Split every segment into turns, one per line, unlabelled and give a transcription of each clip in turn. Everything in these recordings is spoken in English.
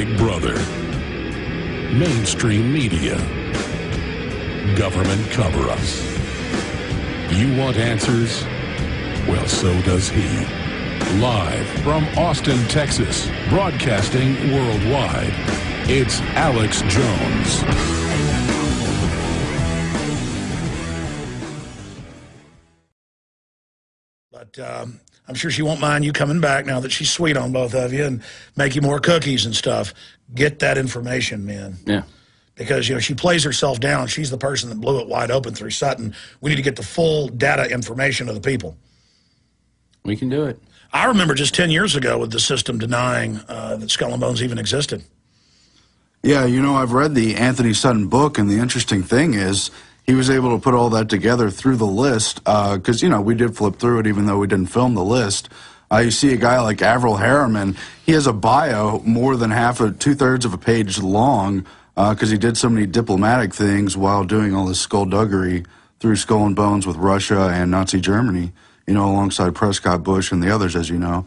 Big Brother, mainstream media, government cover-ups. You want answers? Well, so does he. Live from Austin, Texas, broadcasting worldwide, it's Alex Jones.
But I'm sure she won't mind you coming back now that she's sweet on both of you and make you more cookies and stuff. Get that information, man.
Yeah.
Because, you know, she plays herself down. She's the person that blew it wide open through Sutton. We need to get the full data information of the people.
We can do it.
I remember just 10 years ago with the system denying that Skull and Bones even existed.
Yeah, you know, I've read the Anthony Sutton book, and the interesting thing is he was able to put all that together through the list because, you know, we did flip through it even though we didn't film the list. You see a guy like Avril Harriman, he has a bio more than two-thirds of a page long because he did so many diplomatic things while doing all this skullduggery through Skull and Bones with Russia and Nazi Germany, you know, alongside Prescott Bush and the others, as you know.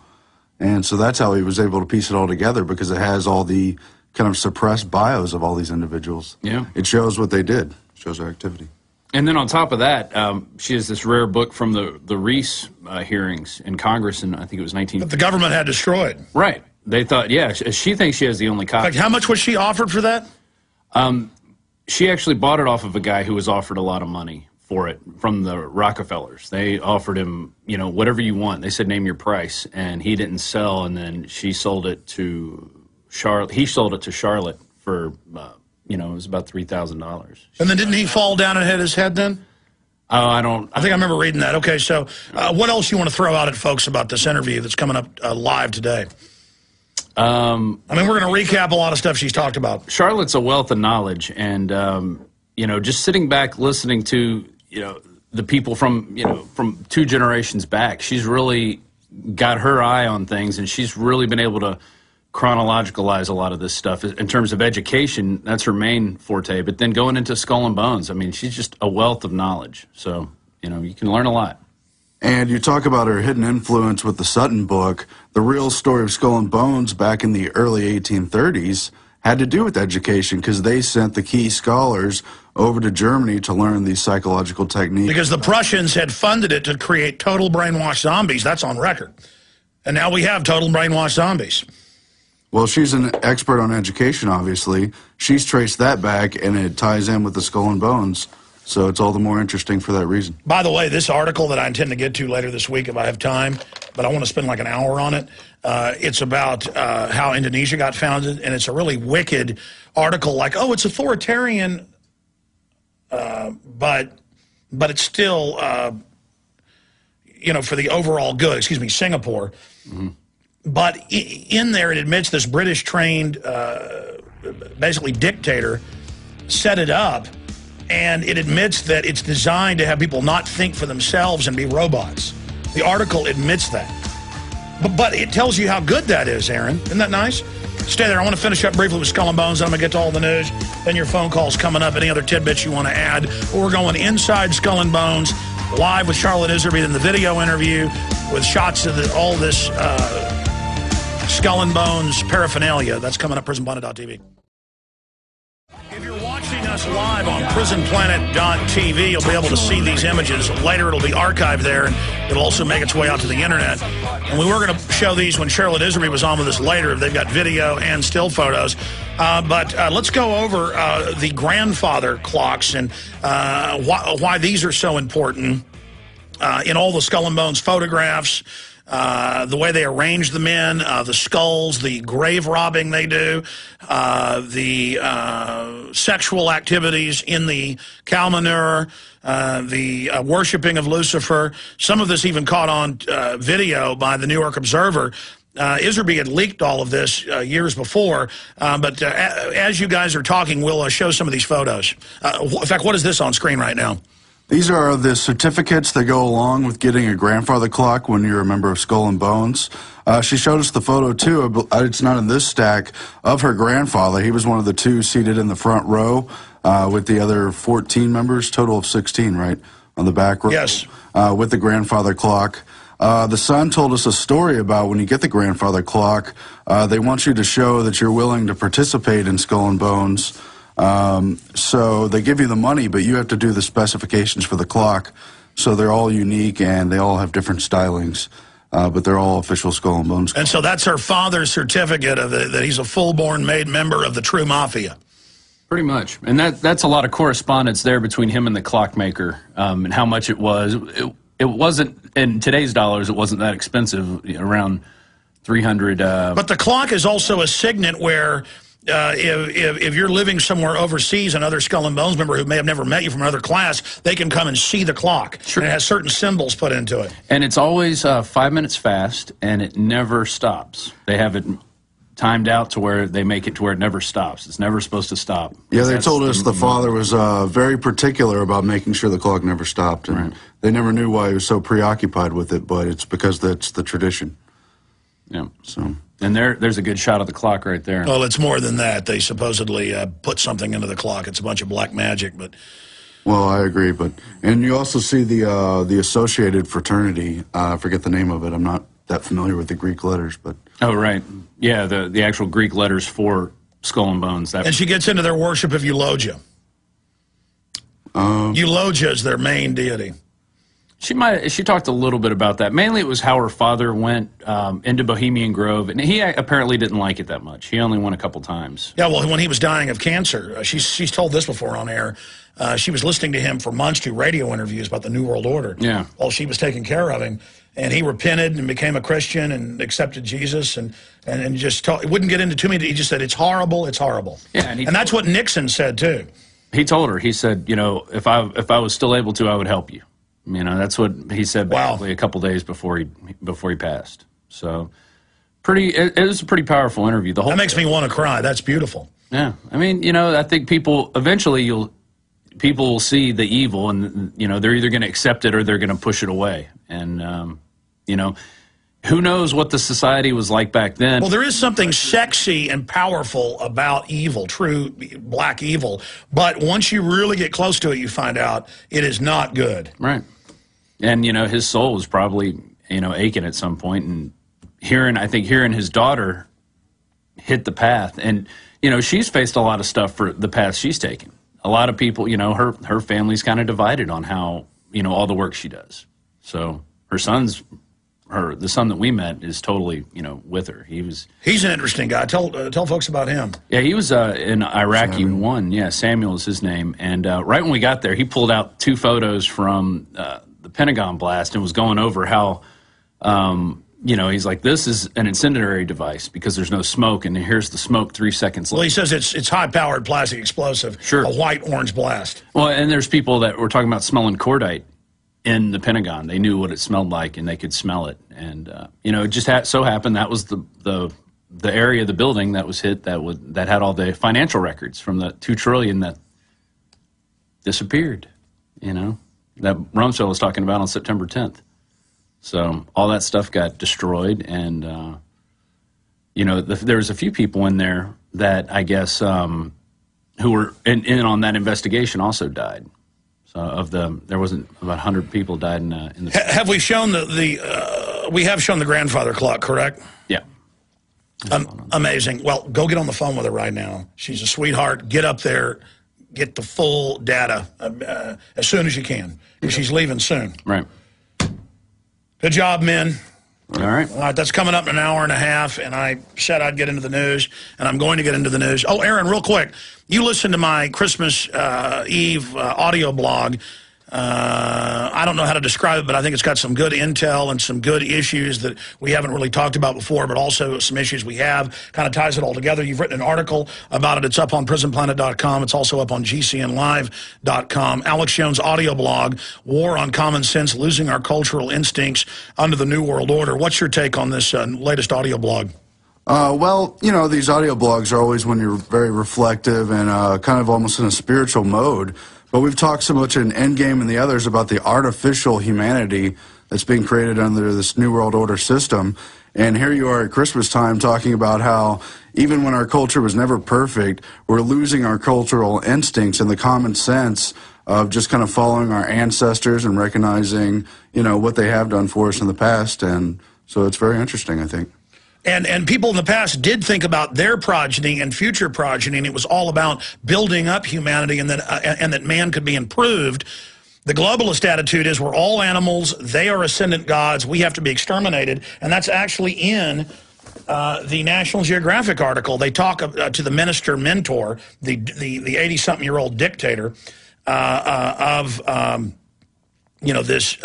And so that's how he was able to piece it all together, because it has all the kind of suppressed bios of all these individuals.
Yeah.
It shows what they did, shows their activity.
And then on top of that, she has this rare book from the Reese hearings in Congress, and I think it was 19...
But the government had destroyed.
Right. They thought, yeah, she thinks she has the only copy.
Like, how much was she offered for that?
She actually bought it off of a guy who was offered a lot of money for it from the Rockefellers. They offered him, you know, whatever you want. They said, name your price, and he didn't sell, and then she sold it to Charlotte. He sold it to Charlotte for, you know, it was about $3,000.
And then didn't he fall down and hit his head then?
Oh,
I think I remember reading that. Okay, so what else you want to throw out at folks about this interview that's coming up live today? I mean, we're going to recap a lot of stuff she's talked about.
Charlotte's a wealth of knowledge, and, you know, just sitting back listening to, you know, the people from, you know, from 2 generations back, she's really got her eye on things, and she's really been able to chronologicalize a lot of this stuff. In terms of education, that's her main forte, but then going into Skull and Bones, I mean, she's just a wealth of knowledge. So, you know, you can learn a lot.
And you talk about her hidden influence with the Sutton book. The real story of Skull and Bones back in the early 1830s had to do with education, because they sent the key scholars over to Germany to learn these psychological techniques.
Because the Prussians had funded it to create total brainwashed zombies. That's on record. And now we have total brainwashed zombies.
Well, she's an expert on education, obviously. She's traced that back, and it ties in with the Skull and Bones. So it's all the more interesting for that reason.
By the way, this article that I intend to get to later this week if I have time, but I want to spend like an hour on it. It's about how Indonesia got founded, and it's a really wicked article, like, oh, it's authoritarian, but it's still, you know, for the overall good. Excuse me, Singapore. Mm-hmm. But in there, it admits this British-trained, basically dictator set it up. And it admits that it's designed to have people not think for themselves and be robots. The article admits that. But it tells you how good that is, Aaron. Isn't that nice? Stay there. I want to finish up briefly with Skull and Bones, then I'm going to get to all the news. Then your phone calls coming up, any other tidbits you want to add. But we're going inside Skull and Bones, live with Charlotte Iserbyt in the video interview with shots of all this Skull and Bones paraphernalia. That's coming up, prisonplanet.tv. If you're watching us live on prisonplanet.tv, you'll be able to see these images. Later, it'll be archived there, and it'll also make its way out to the internet. And we were going to show these when Charlotte Iserbyt was on with us later. They've got video and still photos. But let's go over the grandfather clocks and why these are so important in all the Skull and Bones photographs. The way they arrange the men, the skulls, the grave robbing they do, the sexual activities in the cow manure, the worshiping of Lucifer. Some of this even caught on video by the New York Observer. Iserbyt had leaked all of this years before, but as you guys are talking, we'll show some of these photos. In fact, what is this on screen right now?
These are the certificates that go along with getting a grandfather clock when you're a member of Skull and Bones. She showed us the photo, too. It's not in this stack, of her grandfather. He was one of the 2 seated in the front row with the other 14 members, total of 16, right, on the back row.
Yes.
With the grandfather clock. The son told us a story about when you get the grandfather clock, they want you to show that you're willing to participate in Skull and Bones. So they give you the money, but you have to do the specifications for the clock. So they're all unique, and they all have different stylings. But they're all official Skull and Bones.
And so that's her father's certificate of that he's a full-born made member of the true mafia.
Pretty much. And that's a lot of correspondence there between him and the clockmaker, and how much it was. It wasn't, in today's dollars, it wasn't that expensive, around $300.
But the clock is also a signet where if you're living somewhere overseas, another Skull and Bones member who may have never met you from another class, they can come and see the clock.
Sure.
And it has certain symbols put into it.
And it's always 5 minutes fast, and it never stops. They have it timed out to where they make it to where it never stops. It's never supposed to stop.
Yeah, they told us the father was very particular about making sure the clock never stopped. And they never knew why he was so preoccupied with it, but it's because that's the tradition.
Yeah.
So.
And there's a good shot of the clock right there.
Well, it's more than that. They supposedly put something into the clock. It's a bunch of black magic, but...
Well, I agree, and you also see the associated fraternity. I forget the name of it. I'm not that familiar with the Greek letters, but...
Oh, right. Yeah, the actual Greek letters for Skull and Bones.
And she gets into their worship of Eulogia. Eulogia is their main deity.
She talked a little bit about that. Mainly it was how her father went into Bohemian Grove, and he apparently didn't like it that much. He only went a couple times.
Yeah, well, when he was dying of cancer, she's told this before on air, she was listening to him for months do radio interviews about the New World Order.
Yeah.
While she was taking care of him. And he repented and became a Christian and accepted Jesus and just wouldn't get into too many. He just said, it's horrible, it's horrible.
Yeah,
and that's what Nixon said, too.
He told her, he said, if I was still able to, I would help you. That's what he said basically a couple days before he passed. So it was a pretty powerful interview.
That makes me want to cry. That's beautiful.
Yeah. I think people will see the evil, and they're either going to accept it or they're going to push it away. And who knows what the society was like back then.
Well, there is something sexy and powerful about evil, true black evil. But once you really get close to it, you find out it is not good.
Right. And, his soul was probably, aching at some point. And hearing his daughter hit the path. And, she's faced a lot of stuff for the path she's taken. A lot of people, her family's kind of divided on how, all the work she does. So the son that we met is totally, with her. He's
an interesting guy. Tell folks about him.
Yeah, he was in Iraqi one. Yeah, Samuel is his name. And right when we got there, he pulled out 2 photos from the Pentagon blast and was going over how, he's like, this is an incendiary device because there's no smoke, and here's the smoke 3 seconds later.
Well, he says it's high-powered plastic explosive.
Sure.
A white-orange blast.
Well, and there's people that were talking about smelling cordite in the Pentagon. They knew what it smelled like, and they could smell it. And it just so happened that was the area of the building that was hit that had all the financial records from the $2 trillion that disappeared. That Rumsfeld was talking about on September 10th. So all that stuff got destroyed, and there was a few people in there that I guess who were in on that investigation also died. So there wasn't about 100 people died in the.
Have we shown we have shown the grandfather clock, correct?
Yeah.
Amazing. Well, go get on the phone with her right now. She's a sweetheart. Get up there, get the full data as soon as you can, because she's leaving soon.
Right.
Good job, men.
All right.
All right, that's coming up in an hour and a half, and I said I'd get into the news, and I'm going to get into the news. Oh, Aaron, real quick, you listened to my Christmas Eve audio blog. I don't know how to describe it, but I think it's got some good intel and some good issues that we haven't really talked about before, but also some issues we have. Kind of ties it all together. You've written an article about it. It's up on prisonplanet.com. It's also up on gcnlive.com. Alex Jones' audio blog, War on Common Sense, Losing Our Cultural Instincts Under the New World Order. What's your take on this latest audio blog?
Well, these audio blogs are always when you're very reflective and kind of almost in a spiritual mode. But we've talked so much in Endgame and the others about the artificial humanity that's being created under this New World Order system. And here you are at Christmas time talking about how even when our culture was never perfect, we're losing our cultural instincts and the common sense of just kind of following our ancestors and recognizing, you know, what they have done for us in the past. And so it's very interesting, I think.
And people in the past did think about their progeny and future progeny, and it was all about building up humanity and that man could be improved. The globalist attitude is we're all animals, they are ascendant gods, we have to be exterminated, and that's actually in the National Geographic article. They talk to the minister mentor, the 80-something-year-old dictator of you know, this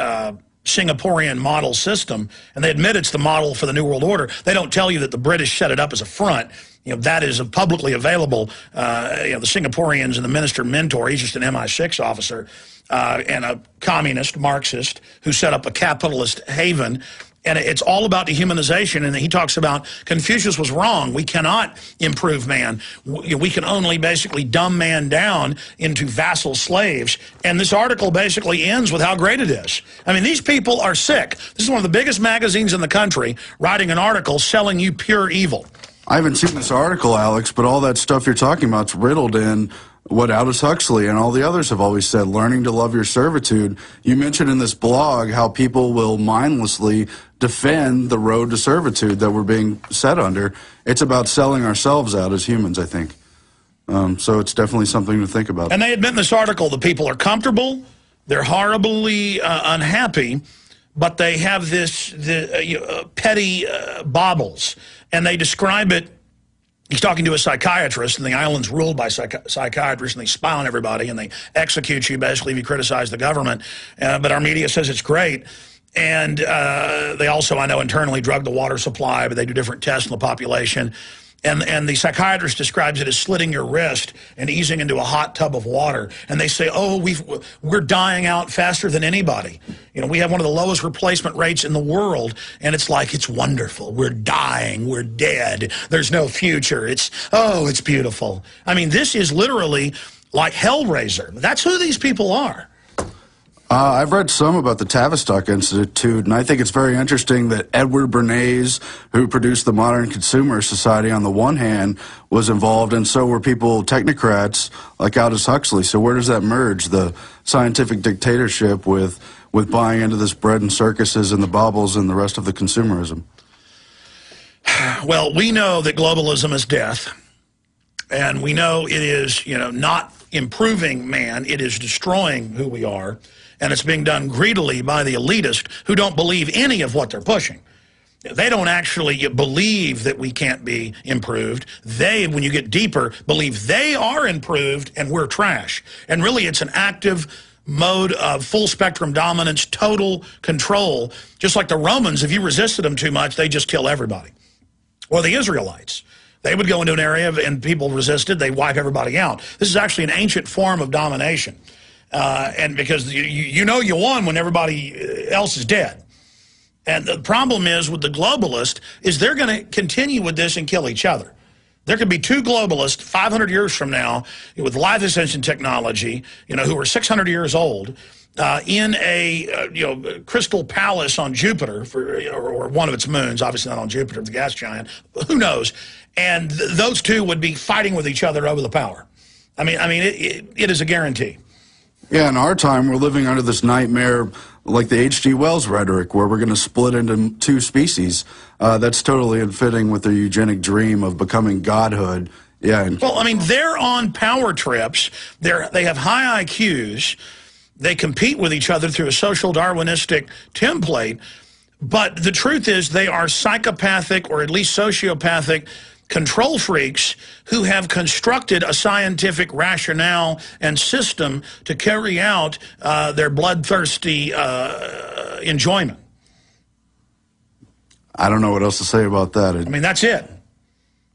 Singaporean model system, and they admit it's the model for the New World Order. They don't tell you that the British set it up as a front. You know, that is publicly available. You know, the Singaporeans and the minister mentor, he's just an MI6 officer and a communist Marxist who set up a capitalist haven. And it's all about dehumanization. And he talks about Confucius was wrong. We cannot improve man. We can only basically dumb man down into vassal slaves. And this article basically ends with how great it is. I mean, these people are sick. This is one of the biggest magazines in the country writing an article selling you pure evil.
I haven't seen this article, Alex, but all that stuff you're talking about is riddled in what Aldous Huxley and all the others have always said, learning to love your servitude. You mentioned in this blog how people will mindlessly defend the road to servitude that we're being set under. It's about selling ourselves out as humans, I think. So it's definitely something to think about.
And they admit in this article the people are comfortable, they're horribly unhappy, but they have this petty baubles. And they describe it. He's talking to a psychiatrist, and the island's ruled by psychiatrists, and they spy on everybody, and they execute you, basically, if you criticize the government. But our media says it's great. And they also, I know, internally drug the water supply, but they do different tests on the population. And the psychiatrist describes it as slitting your wrist and easing into a hot tub of water. And they say, oh, we're dying out faster than anybody. You know, we have one of the lowest replacement rates in the world. And it's like, it's wonderful. We're dying. We're dead. There's no future. It's beautiful. I mean, this is literally like Hellraiser. That's who these people are.
I've read some about the Tavistock Institute, and I think it's very interesting that Edward Bernays, who produced the Modern Consumer Society, on the one hand, was involved, and so were people, technocrats like Aldous Huxley. So where does that merge, the scientific dictatorship with buying into this bread and circuses and the baubles and the rest of the consumerism?
Well, we know that globalism is death, and we know it is, you know, not improving man, it is destroying who we are. And it's being done greedily by the elitists who don't believe any of what they're pushing. They don't actually believe that we can't be improved. They, when you get deeper, believe they are improved and we're trash. And really it's an active mode of full spectrum dominance, total control. Just like the Romans, if you resisted them too much, they just kill everybody. Or the Israelites. They would go into an area and people resisted, they wipe everybody out. This is actually an ancient form of domination. And because you know you won when everybody else is dead. And the problem is with the globalist is they're going to continue with this and kill each other. There could be two globalists 500 years from now with life ascension technology, you know, who are 600 years old, in a crystal palace on Jupiter or one of its moons, obviously not on Jupiter, the gas giant. Who knows? And those two would be fighting with each other over the power. I mean, it is a guarantee.
Yeah, in our time, we're living under this nightmare like the H.G. Wells rhetoric, where we're going to split into two species. That's totally unfitting with their eugenic dream of becoming godhood. Yeah.
Well, I mean, they're on power trips. They have high IQs. They compete with each other through a social Darwinistic template. But the truth is they are psychopathic or at least sociopathic control freaks who have constructed a scientific rationale and system to carry out their bloodthirsty enjoyment.
I don't know what else to say about that.
I mean, that's it.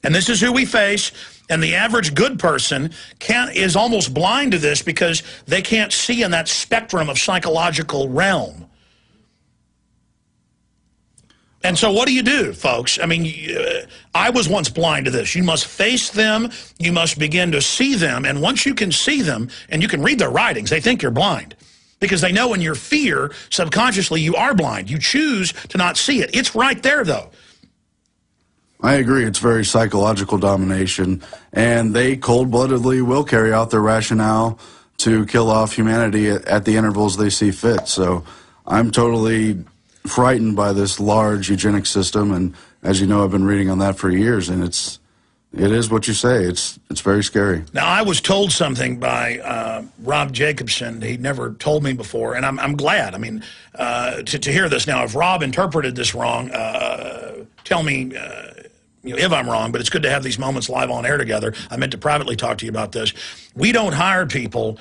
And this is who we face. And the average good person is almost blind to this because they can't see in that spectrum of psychological realm. And so what do you do, folks? I mean, I was once blind to this. You must face them. You must begin to see them. And once you can see them and you can read their writings, they think you're blind. Because they know in your fear, subconsciously, you are blind. You choose to not see it. It's right there, though.
I agree. It's very psychological domination. And they cold-bloodedly will carry out their rationale to kill off humanity at the intervals they see fit. So I'm totally frightened by this large eugenics system, and as you know, I've been reading on that for years, and it is what you say. It's very scary.
Now, I was told something by Rob Jacobson he'd never told me before, and I'm glad. I mean, to hear this now. If Rob interpreted this wrong, tell me if I'm wrong, but it's good to have these moments live on air together. I meant to privately talk to you about this. We don't hire people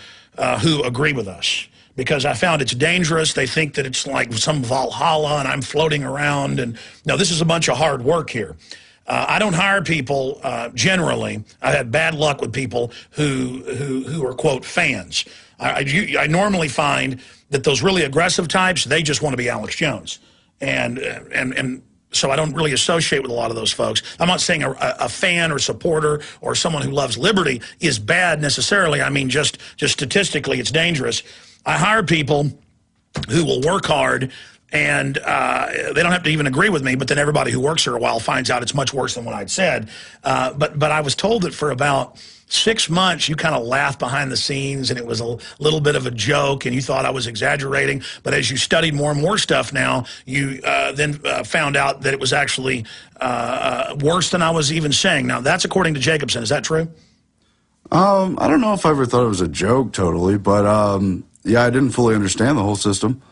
who agree with us, because I found it's dangerous. They think that it's like some Valhalla and I'm floating around. And no, this is a bunch of hard work here. I don't hire people generally. I've had bad luck with people who are, quote, fans. I normally find that those really aggressive types, they just want to be Alex Jones. And so I don't really associate with a lot of those folks. I'm not saying a fan or supporter or someone who loves liberty is bad necessarily. I mean, just statistically, it's dangerous. I hire people who will work hard, and they don't have to even agree with me, but then everybody who works here a while finds out it's much worse than what I'd said. But I was told that for about 6 months, you kind of laughed behind the scenes, and it was a little bit of a joke, and you thought I was exaggerating. But as you studied more and more stuff now, you then found out that it was actually worse than I was even saying. Now, that's according to Jacobson. Is that true?
I don't know if I ever thought it was a joke totally, but yeah, I didn't fully understand the whole system.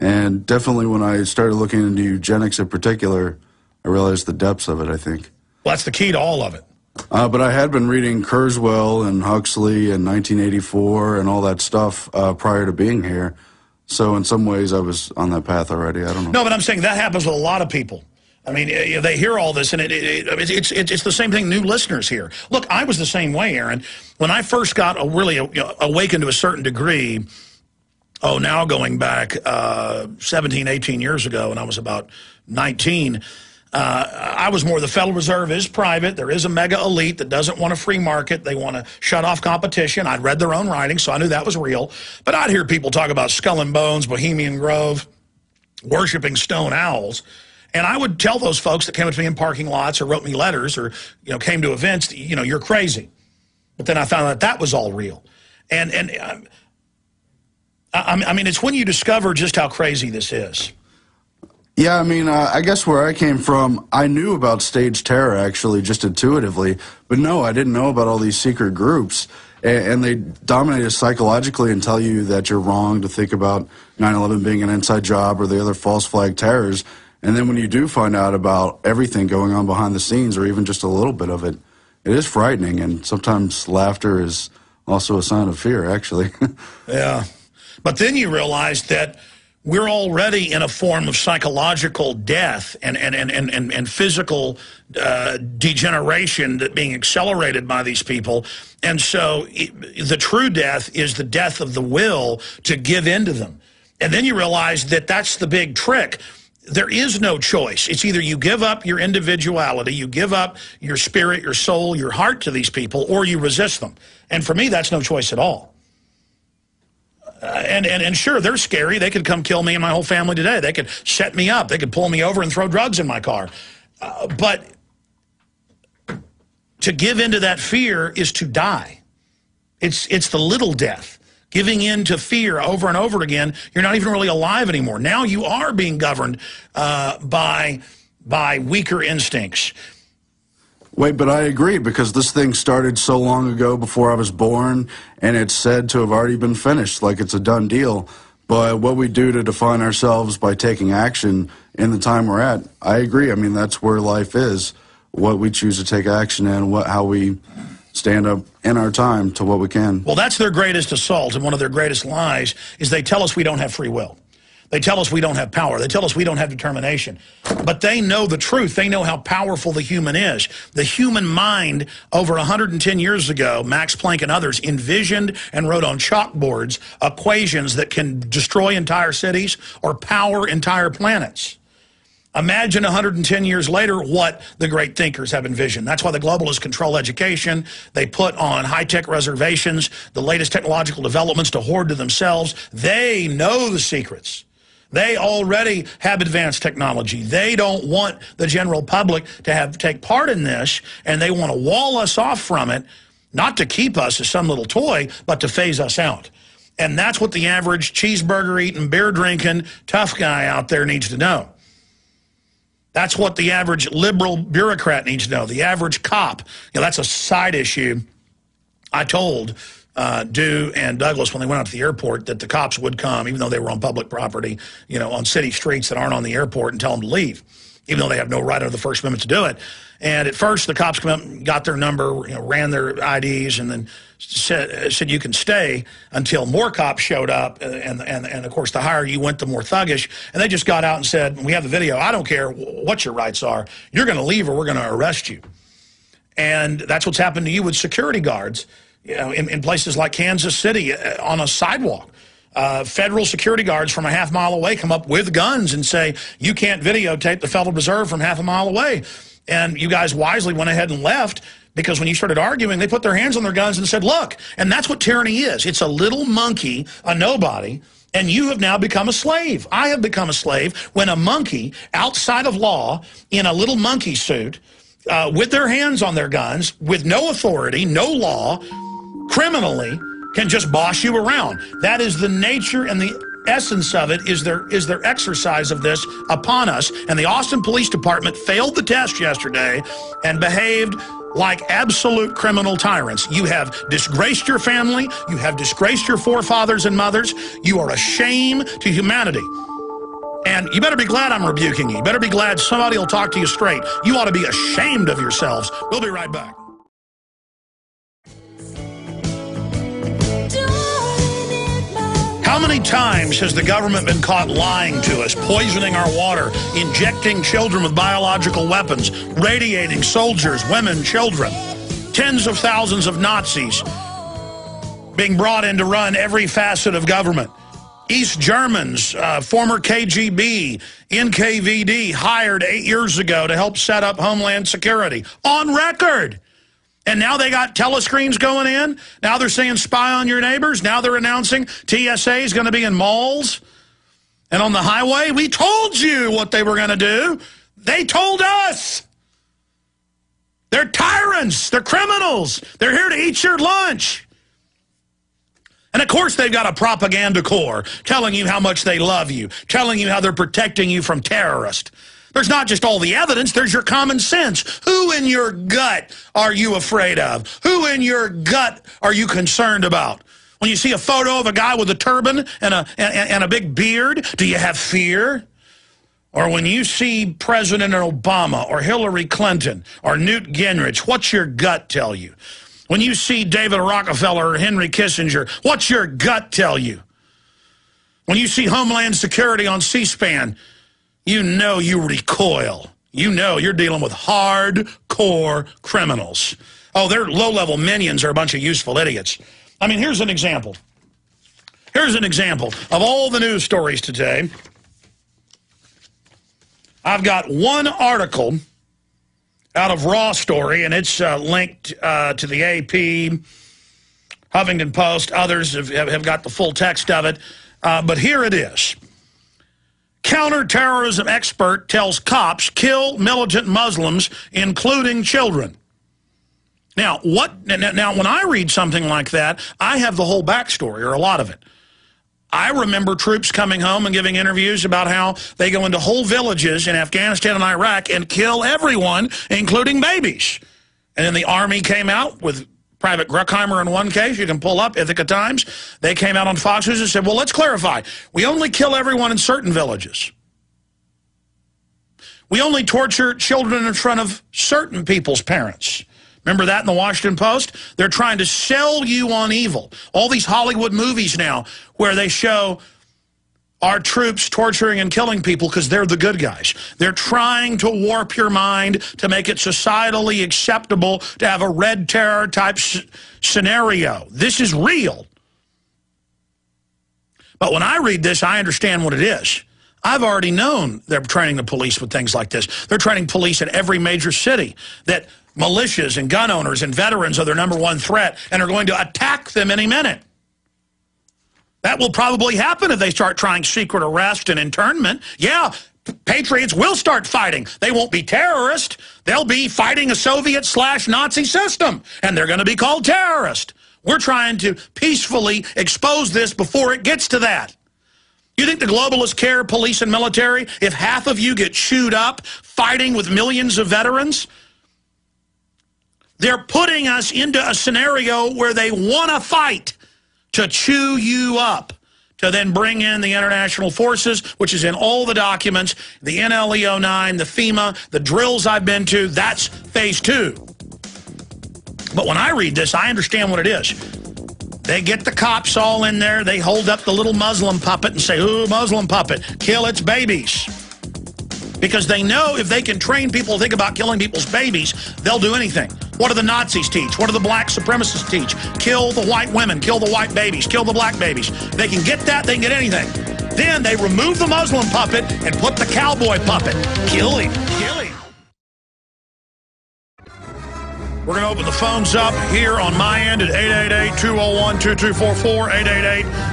And definitely when I started looking into eugenics in particular, I realized the depths of it, I think.
Well, that's the key to all of it.
But I had been reading Kurzweil and Huxley and 1984 and all that stuff prior to being here. So in some ways I was on that path already. I don't know.
No, but I'm saying that happens with a lot of people. I mean, they hear all this, and it's the same thing new listeners hear. Look, I was the same way, Aaron. When I first got really awakened to a certain degree, now going back 17, 18 years ago, when I was about 19, I was more the Federal Reserve is private. There is a mega elite that doesn't want a free market. They want to shut off competition. I'd read their own writing, so I knew that was real. But I'd hear people talk about Skull and Bones, Bohemian Grove, worshiping stone owls. And I would tell those folks that came up to me in parking lots or wrote me letters or came to events, you're crazy. But then I found out that was all real. And I mean, it's when you discover just how crazy this is.
Yeah, I mean, I guess where I came from, I knew about stage terror, actually, just intuitively. But no, I didn't know about all these secret groups. And they dominate us psychologically and tell you that you're wrong to think about 9/11 being an inside job or the other false flag terrors. And then when you do find out about everything going on behind the scenes, or even just a little bit of it, it is frightening. And sometimes laughter is also a sign of fear, actually.
Yeah. But then you realize that we're already in a form of psychological death and physical degeneration that being accelerated by these people. And so the true death is the death of the will to give in to them. And then you realize that that's the big trick. There is no choice. It's either you give up your individuality, you give up your spirit, your soul, your heart to these people, or you resist them. And for me, that's no choice at all. And sure, they're scary. They could come kill me and my whole family today. They could set me up. They could pull me over and throw drugs in my car. But to give into that fear is to die. It's the little death. Giving in to fear over and over again, you're not even really alive anymore. Now you are being governed by weaker instincts.
Wait, but I agree, because this thing started so long ago before I was born, and it's said to have already been finished, like it's a done deal. But what we do to define ourselves by taking action in the time we're at, I agree. I mean, that's where life is, what we choose to take action in, how we stand up in our time to what we can.
Well, that's their greatest assault, and one of their greatest lies is they tell us we don't have free will. They tell us we don't have power. They tell us we don't have determination. But they know the truth. They know how powerful the human is. The human mind, over 110 years ago, Max Planck and others envisioned and wrote on chalkboards equations that can destroy entire cities or power entire planets. Imagine 110 years later what the great thinkers have envisioned. That's why the globalists control education. They put on high-tech reservations the latest technological developments to hoard to themselves. They know the secrets. They already have advanced technology. They don't want the general public to take part in this, and they want to wall us off from it. not to keep us as some little toy, but to phase us out. And that's what the average cheeseburger-eating, beer-drinking, tough guy out there needs to know. That's what the average liberal bureaucrat needs to know, the average cop. You know, that's a side issue. I told Dew and Douglas when they went out to the airport that the cops would come, even though they were on public property, you know, on city streets that aren't on the airport, and tell them to leave, even though they have no right under the First Amendment to do it. And at first, the cops come up and got their number, you know, ran their IDs, and then said you can stay until more cops showed up. And of course, the higher you went, the more thuggish. And they just got out and said, we have the video. I don't care what your rights are. You're going to leave or we're going to arrest you. And that's what's happened to you with security guards, you know, in places like Kansas City on a sidewalk. Federal security guards from a half-mile away come up with guns and say, you can't videotape the Federal Reserve from half a mile away. And you guys wisely went ahead and left, because when you started arguing, they put their hands on their guns and said, look. And that's what tyranny is. It's a little monkey, a nobody, and you have now become a slave. I have become a slave when a monkey outside of law in a little monkey suit with their hands on their guns, with no authority, no law, criminally, can just boss you around. That is the nature and the essence of it, is their exercise of this upon us. And the Austin Police Department failed the test yesterday and behaved like absolute criminal tyrants. You have disgraced your family. You have disgraced your forefathers and mothers. You are a shame to humanity. And you better be glad I'm rebuking you. You better be glad somebody will talk to you straight. You ought to be ashamed of yourselves. We'll be right back. How many times has the government been caught lying to us, poisoning our water, injecting children with biological weapons, radiating soldiers, women, children, tens of thousands of Nazis being brought in to run every facet of government? East Germans, former KGB, NKVD, hired 8 years ago to help set up Homeland Security. On record. And now they got telescreens going in. Now they're saying spy on your neighbors. Now they're announcing TSA is going to be in malls and on the highway. We told you what they were going to do. They told us. They're tyrants. They're criminals. They're here to eat your lunch. And of course they've got a propaganda corps telling you how much they love you, telling you how they're protecting you from terrorists. There's not just all the evidence, there's your common sense. Who in your gut are you afraid of? Who in your gut are you concerned about? When you see a photo of a guy with a turban and a big beard, do you have fear? Or when you see President Obama or Hillary Clinton or Newt Gingrich, what's your gut tell you? When you see David Rockefeller or Henry Kissinger, what's your gut tell you? When you see Homeland Security on C-SPAN, you know you recoil. You know you're dealing with hardcore criminals. Oh, their low-level minions are a bunch of useful idiots. I mean, here's an example. Here's an example of all the news stories today. I've got one article out of Raw Story, and it's linked to the AP, Huffington Post. Others have got the full text of it. But here it is. Counterterrorism expert tells cops kill militant Muslims, including children. Now, when I read something like that, I have the whole backstory, or a lot of it. I remember troops coming home and giving interviews about how they go into whole villages in Afghanistan and Iraq and kill everyone, including babies. And then the Army came out with Private Bruckheimer in one case. You can pull up Ithaca Times. They came out on Fox News and said, well, let's clarify. We only kill everyone in certain villages. We only torture children in front of certain people's parents. Remember that in the Washington Post? They're trying to sell you on evil. All these Hollywood movies now where they show our troops torturing and killing people because they're the good guys. They're trying to warp your mind to make it societally acceptable to have a red terror type scenario. This is real. But when I read this, I understand what it is. I've already known they're training the police with things like this. They're training police in every major city that militias and gun owners and veterans are their #1 threat and are going to attack them any minute. That will probably happen if they start trying secret arrest and internment. Yeah, patriots will start fighting. They won't be terrorists. They'll be fighting a Soviet/Nazi system, and they're going to be called terrorists. We're trying to peacefully expose this before it gets to that. You think the globalists care, police and military, if half of you get chewed up fighting with millions of veterans? They're putting us into a scenario where they want to fight to chew you up, to then bring in the international forces, which is in all the documents, the NLE-09, the FEMA, the drills I've been to. That's phase 2. But when I read this, I understand what it is. They get the cops all in there. They hold up the little Muslim puppet and say, ooh, Muslim puppet, kill its babies. Because they know if they can train people to think about killing people's babies, they'll do anything. What do the Nazis teach? What do the black supremacists teach? Kill the white women, kill the white babies, kill the black babies. They can get that, they can get anything. Then they remove the Muslim puppet and put the cowboy puppet. Kill him, kill him. We're going to open the phones up here on my end at 888-201-2244,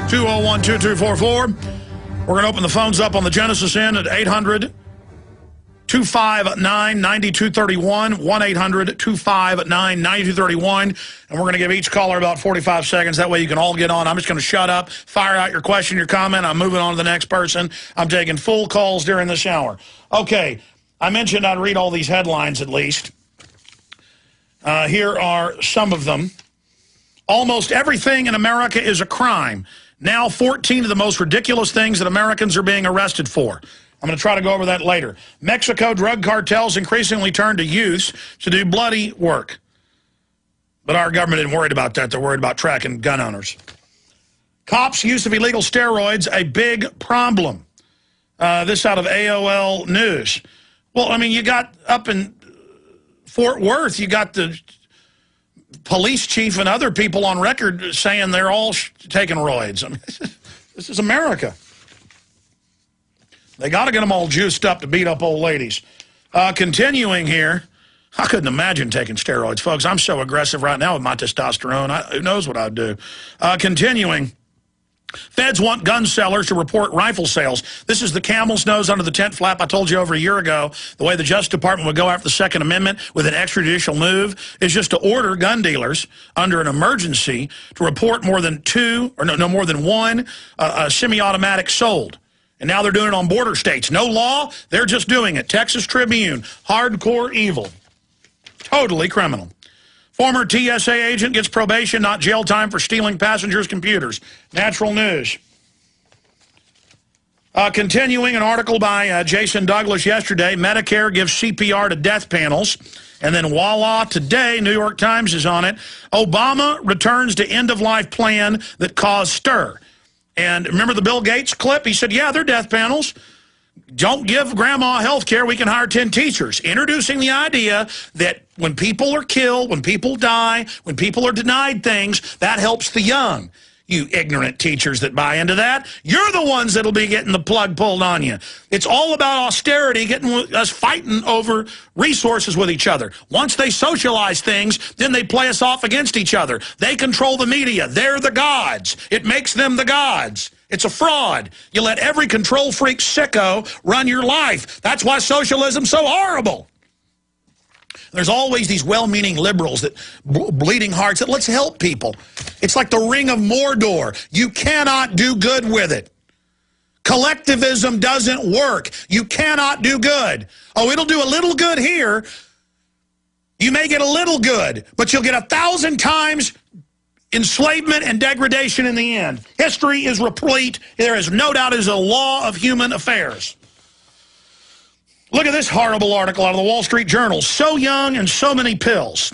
888-201-2244. We're going to open the phones up on the Genesis end at 800-259-9231, 1-800-259-9231. And we're going to give each caller about 45 seconds. That way you can all get on. I'm just going to shut up, fire out your question, your comment. I'm moving on to the next person. I'm taking full calls during this hour. Okay, I mentioned I'd read all these headlines at least. Here are some of them. Almost everything in America is a crime. Now 14 of the most ridiculous things that Americans are being arrested for. I'm going to try to go over that later. Mexico drug cartels increasingly turn to youths to do bloody work. But our government isn't worried about that. They're worried about tracking gun owners. Cops' use of illegal steroids, a big problem. This out of AOL News. Well, I mean, you got up in Fort Worth, you got the police chief and other people on record saying they're all taking roids. I mean, this is America. They got to get them all juiced up to beat up old ladies. Continuing here, I couldn't imagine taking steroids, folks. I'm so aggressive right now with my testosterone. Who knows what I'd do. Continuing. Feds want gun sellers to report rifle sales. This is the camel's nose under the tent flap I told you over a year ago. The way the Justice Department would go after the Second Amendment with an extrajudicial move is just to order gun dealers under an emergency to report more than more than one semi-automatic sold. And now they're doing it on border states. No law, they're just doing it. Texas Tribune, hardcore evil. Totally criminal. Former TSA agent gets probation, not jail time for stealing passengers' computers. Natural News. Continuing an article by Jason Douglas yesterday, Medicare gives CPR to death panels. And then voila, today, New York Times is on it. Obama returns to end-of-life plan that caused stir. And remember the Bill Gates clip? He said, yeah, they're death panels. Don't give grandma health care, we can hire 10 teachers. Introducing the idea that when people are killed, when people die, when people are denied things, that helps the young. You ignorant teachers that buy into that, you're the ones that'll be getting the plug pulled on you. It's all about austerity, getting us fighting over resources with each other. Once they socialize things, then they play us off against each other. They control the media. They're the gods. It makes them the gods. It's a fraud. You let every control freak sicko run your life. That's why socialism's so horrible. There's always these well-meaning liberals that bleeding hearts that let's help people. It's like the Ring of Mordor. You cannot do good with it. Collectivism doesn't work. You cannot do good. Oh, it'll do a little good here. You may get a little good, but you'll get 1,000 times enslavement and degradation in the end. History is replete. There is no doubt it is a law of human affairs. Look at this horrible article out of the Wall Street Journal. So young and so many pills.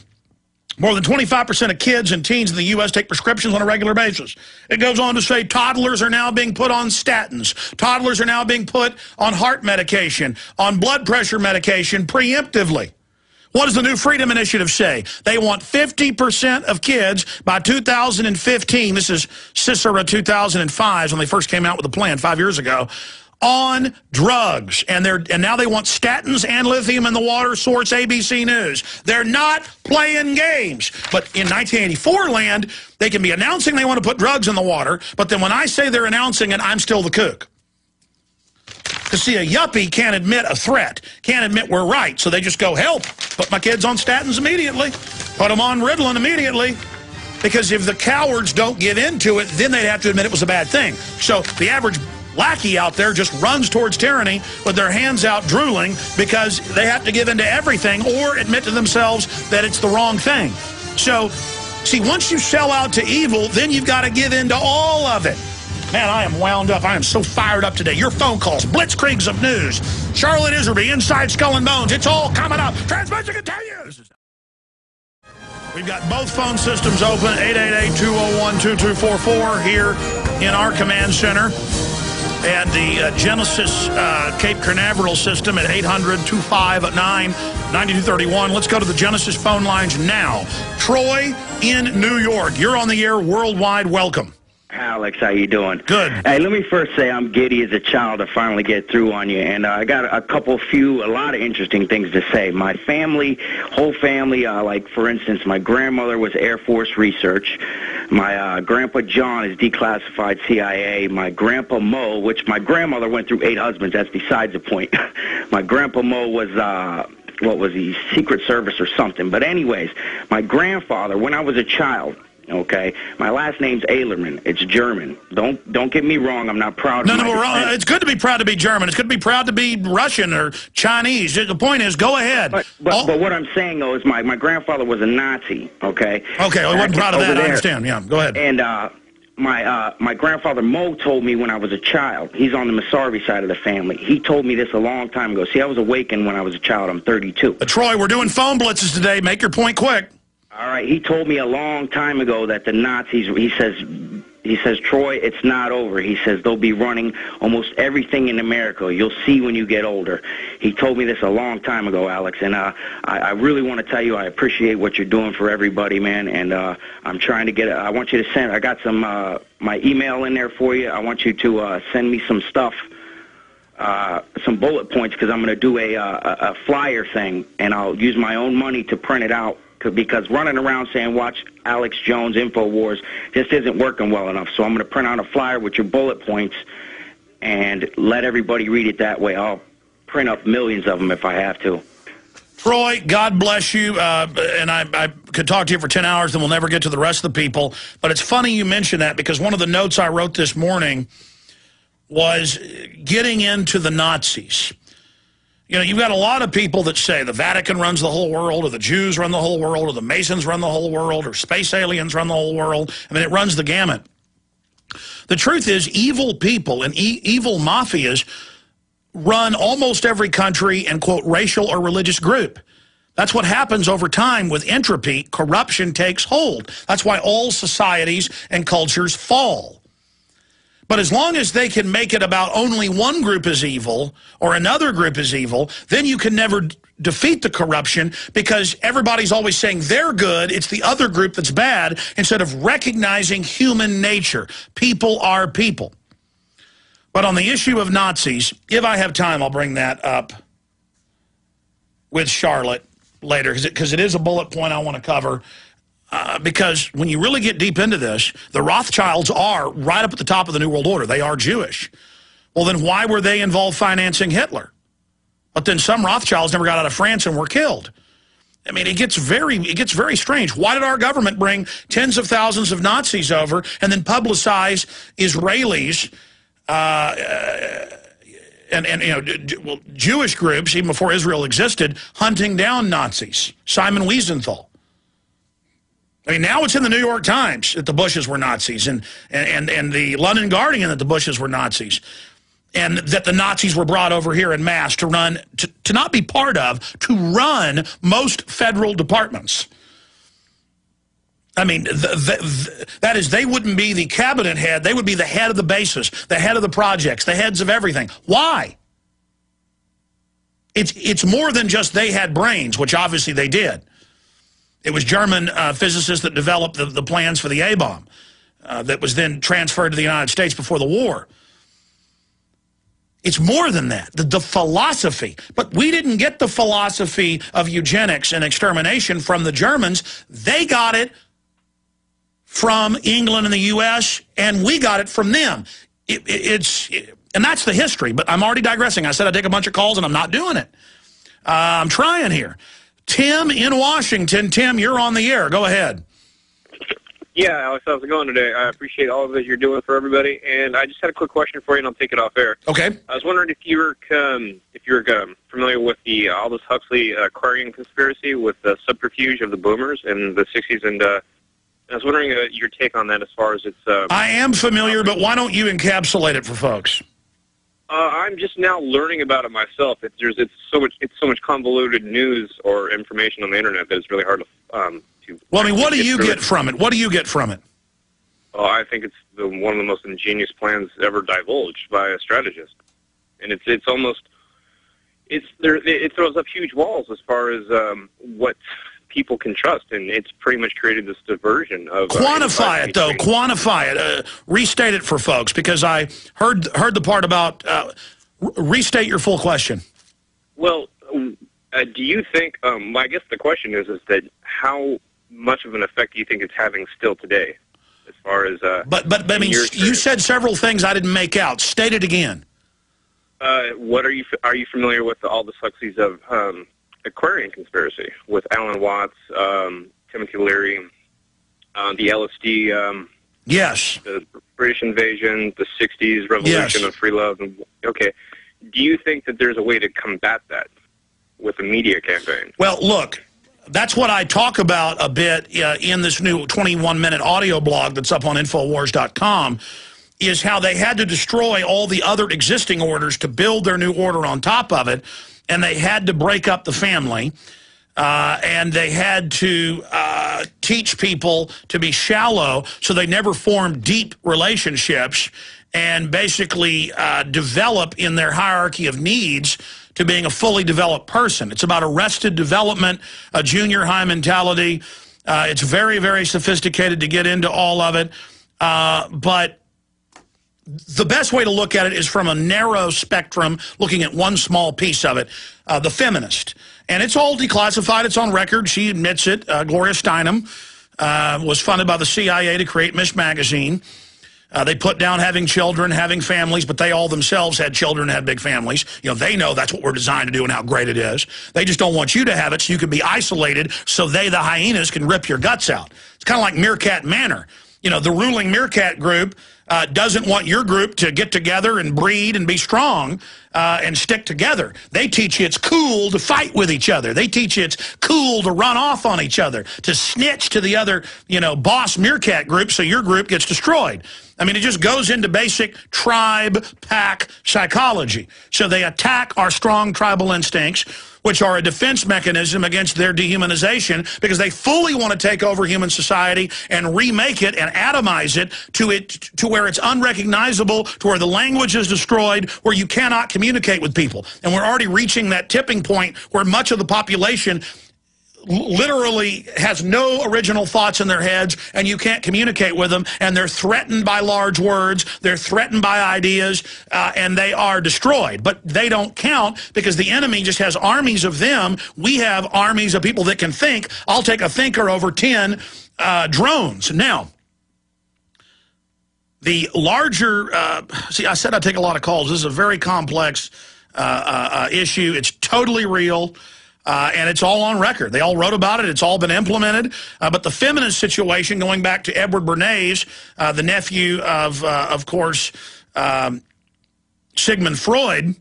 More than 25% of kids and teens in the U.S. take prescriptions on a regular basis. It goes on to say toddlers are now being put on statins. Toddlers are now being put on heart medication, on blood pressure medication preemptively. What does the New Freedom Initiative say? They want 50% of kids by 2015. This is Cicera 2005 when they first came out with the plan 5 years ago. On drugs, and now they want statins and lithium in the water, source ABC News. They're not playing games. But in 1984 land, they can be announcing they want to put drugs in the water, but then when I say they're announcing it, I'm still the kook. Because, see, a yuppie can't admit a threat, can't admit we're right, so they just go, help, put my kids on statins immediately, put them on Ritalin immediately. Because if the cowards don't give into it, then they'd have to admit it was a bad thing. So the average lackey out there just runs towards tyranny with their hands out drooling because they have to give into everything or admit to themselves that it's the wrong thing. So, see, once you sell out to evil, then you've got to give in to all of it. Man, I am wound up. I am so fired up today. Your phone calls, blitzkriegs of news, Charlotte Iserbyt, Inside Skull and Bones. It's all coming up. Transmission continues. We've got both phone systems open, 888-201-2244 here in our command center. And the Genesis Cape Canaveral system at 800-259-9231. Let's go to the Genesis phone lines now. Troy in New York. You're on the air worldwide. Welcome.
Alex, how you doing?
Good.
Hey, let me first say I'm giddy as a child to finally get through on you, and I got a lot of interesting things to say. My family, whole family, like, for instance, my grandmother was Air Force research. My Grandpa John is declassified CIA. My Grandpa Mo, which my grandmother went through 8 husbands, that's besides the point. My Grandpa Mo was, what was he, Secret Service or something. But anyways, my grandfather, when I was a child, okay, my last name's Ailerman. It's German. Don't get me wrong. I'm not proud.
No, wrong. It's good to be proud to be German. It's good to be proud to be Russian or Chinese. The point is, go ahead.
But what I'm saying though is my grandfather was a Nazi. Okay.
Okay, I wasn't proud of that. I understand. Yeah, go ahead.
And my grandfather Mo told me when I was a child. He's on the Iserbyt side of the family. He told me this a long time ago. See, I was awakened when I was a child. I'm 32.
Troy, we're doing phone blitzes today. Make your point quick.
All right, he told me a long time ago that the Nazis, he says, Troy, it's not over. He says they'll be running almost everything in America. You'll see when you get older. He told me this a long time ago, Alex, and I really want to tell you I appreciate what you're doing for everybody, man, and I'm trying to get, I want you to send, I got some, my email in there for you. I want you to send me some stuff, some bullet points, because I'm going to do a flyer thing, and I'll use my own money to print it out. Because running around saying watch Alex Jones InfoWars just isn't working well enough. So I'm going to print out a flyer with your bullet points and let everybody read it that way. I'll print up millions of them if I have to.
Troy, God bless you. And I could talk to you for 10 hours and we'll never get to the rest of the people. But it's funny you mention that because one of the notes I wrote this morning was getting into the Nazis. You know, you've got a lot of people that say the Vatican runs the whole world, or the Jews run the whole world, or the Masons run the whole world, or space aliens run the whole world. I mean, it runs the gamut. The truth is, evil people and evil mafias run almost every country and, quote, racial or religious group. That's what happens over time with entropy. Corruption takes hold. That's why all societies and cultures fall. But as long as they can make it about only one group is evil or another group is evil, then you can never defeat the corruption because everybody's always saying they're good, it's the other group that's bad, instead of recognizing human nature. People are people. But on the issue of Nazis, if I have time, I'll bring that up with Charlotte later because it is a bullet point I want to cover. Because when you really get deep into this, the Rothschilds are right up at the top of the New World Order. They are Jewish. Well, then why were they involved financing Hitler? But then some Rothschilds never got out of France and were killed. I mean, it gets very strange. Why did our government bring tens of thousands of Nazis over and then publicize Israelis and you know, well, Jewish groups, even before Israel existed, hunting down Nazis? Simon Wiesenthal. I mean, now it's in the New York Times that the Bushes were Nazis, and the London Guardian that the Bushes were Nazis, and that the Nazis were brought over here en masse to run, to not be part of, to run most federal departments. I mean, that is, they wouldn't be the cabinet head. They would be the head of the bases, the head of the projects, the heads of everything. Why? It's more than just they had brains, which obviously they did. It was German physicists that developed the plans for the A-bomb that was then transferred to the United States before the war. It's more than that, the philosophy. But we didn't get the philosophy of eugenics and extermination from the Germans. They got it from England and the U.S., and we got it from them. And that's the history, but I'm already digressing. I said I'd take a bunch of calls, and I'm not doing it. I'm trying here. Tim in Washington. Tim, you're on the air. Go ahead.
Yeah, Alex, how's it going today? I appreciate all of that you're doing for everybody, and I just had a quick question for you, and I'll take it off air.
Okay.
I was wondering if you were familiar with the Aldous Huxley Aquarian conspiracy with the subterfuge of the boomers in the 60s, and I was wondering your take on that as far as its...
I am familiar, but why don't you encapsulate it for folks?
I'm just now learning about it myself. It's so much convoluted news or information on the internet that it's really hard to.
Well, I mean, what do you get from it? What do you get from it?
I think it's one of the most ingenious plans ever divulged by a strategist, and it throws up huge walls as far as what people can trust, and it's pretty much created this diversion of...
Quantify it, though. Quantify it. Restate it for folks, because I heard the part about... restate your full question.
Well, do you think... I guess the question is that how much of an effect do you think it's having still today, as far as...
But I mean, you said several things I didn't make out. State it again.
What are you familiar with the Aldous Huxley's of... Aquarian conspiracy with Alan Watts, Timothy Leary, the LSD,
yes,
the British invasion, the 60s revolution of free love. Okay. Do you think that there's a way to combat that with a media campaign?
Well, look, that's what I talk about a bit in this new 21-minute audio blog that's up on Infowars.com, is how they had to destroy all the other existing orders to build their new order on top of it. And they had to break up the family, and they had to teach people to be shallow so they never formed deep relationships, and basically develop in their hierarchy of needs to being a fully developed person. It's about arrested development, a junior high mentality. It's very, very sophisticated to get into all of it, but the best way to look at it is from a narrow spectrum, looking at one small piece of it, the feminist. And it's all declassified. It's on record. She admits it. Gloria Steinem was funded by the CIA to create Miss Magazine. They put down having children, having families, but they all themselves had children and had big families. You know, they know that's what we're designed to do and how great it is. They just don't want you to have it so you can be isolated so they, the hyenas, can rip your guts out. It's kind of like Meerkat Manor. You know, the ruling Meerkat group doesn't want your group to get together and breed and be strong and stick together. They teach you it's cool to fight with each other. They teach you it's cool to run off on each other, to snitch to the other, you know, boss Meerkat group so your group gets destroyed. I mean, it just goes into basic tribe pack psychology. So they attack our strong tribal instincts, which are a defense mechanism against their dehumanization, because they fully want to take over human society and remake it and atomize it to where it's unrecognizable, to where the language is destroyed, where you cannot communicate with people. And we're already reaching that tipping point where much of the population literally has no original thoughts in their heads, and you can't communicate with them, and they're threatened by large words, they're threatened by ideas, and they are destroyed. But they don't count because the enemy just has armies of them. We have armies of people that can think. I'll take a thinker over 10 drones. Now, the larger, see, I said I'd take a lot of calls. This is a very complex issue. It's totally real. And it's all on record. They all wrote about it. It's all been implemented. But the feminist situation, going back to Edward Bernays, the nephew of course, Sigmund Freud,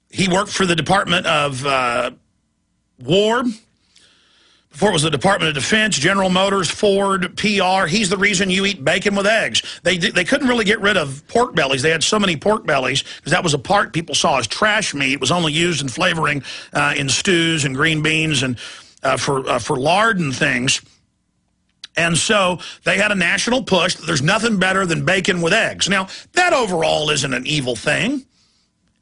he worked for the Department of War. Before it was the Department of Defense, General Motors, Ford, PR. He's the reason you eat bacon with eggs. They couldn't really get rid of pork bellies. They had so many pork bellies because that was a part people saw as trash meat. It was only used in flavoring in stews and green beans and for lard and things. And so they had a national push that there's nothing better than bacon with eggs. Now, that overall isn't an evil thing,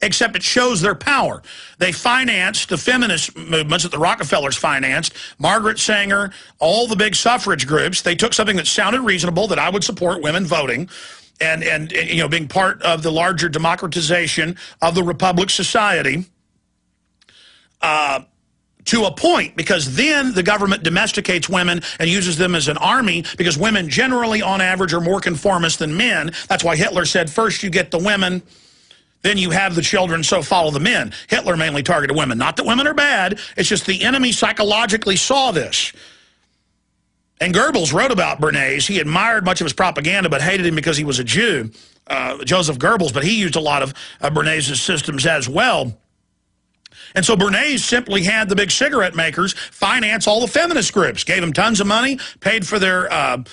except it shows their power. They financed the feminist movements that the Rockefellers financed, Margaret Sanger, all the big suffrage groups. They took something that sounded reasonable, that I would support women voting, and you know, being part of the larger democratization of the Republic Society, to a point, because then the government domesticates women and uses them as an army, because women generally, on average, are more conformist than men. That's why Hitler said, first you get the women, then you have the children, so follow the men. Hitler mainly targeted women. Not that women are bad, it's just the enemy psychologically saw this. And Goebbels wrote about Bernays. He admired much of his propaganda, but hated him because he was a Jew, Joseph Goebbels, but he used a lot of Bernays' systems as well. And so Bernays simply had the big cigarette makers finance all the feminist groups, gave them tons of money, paid for their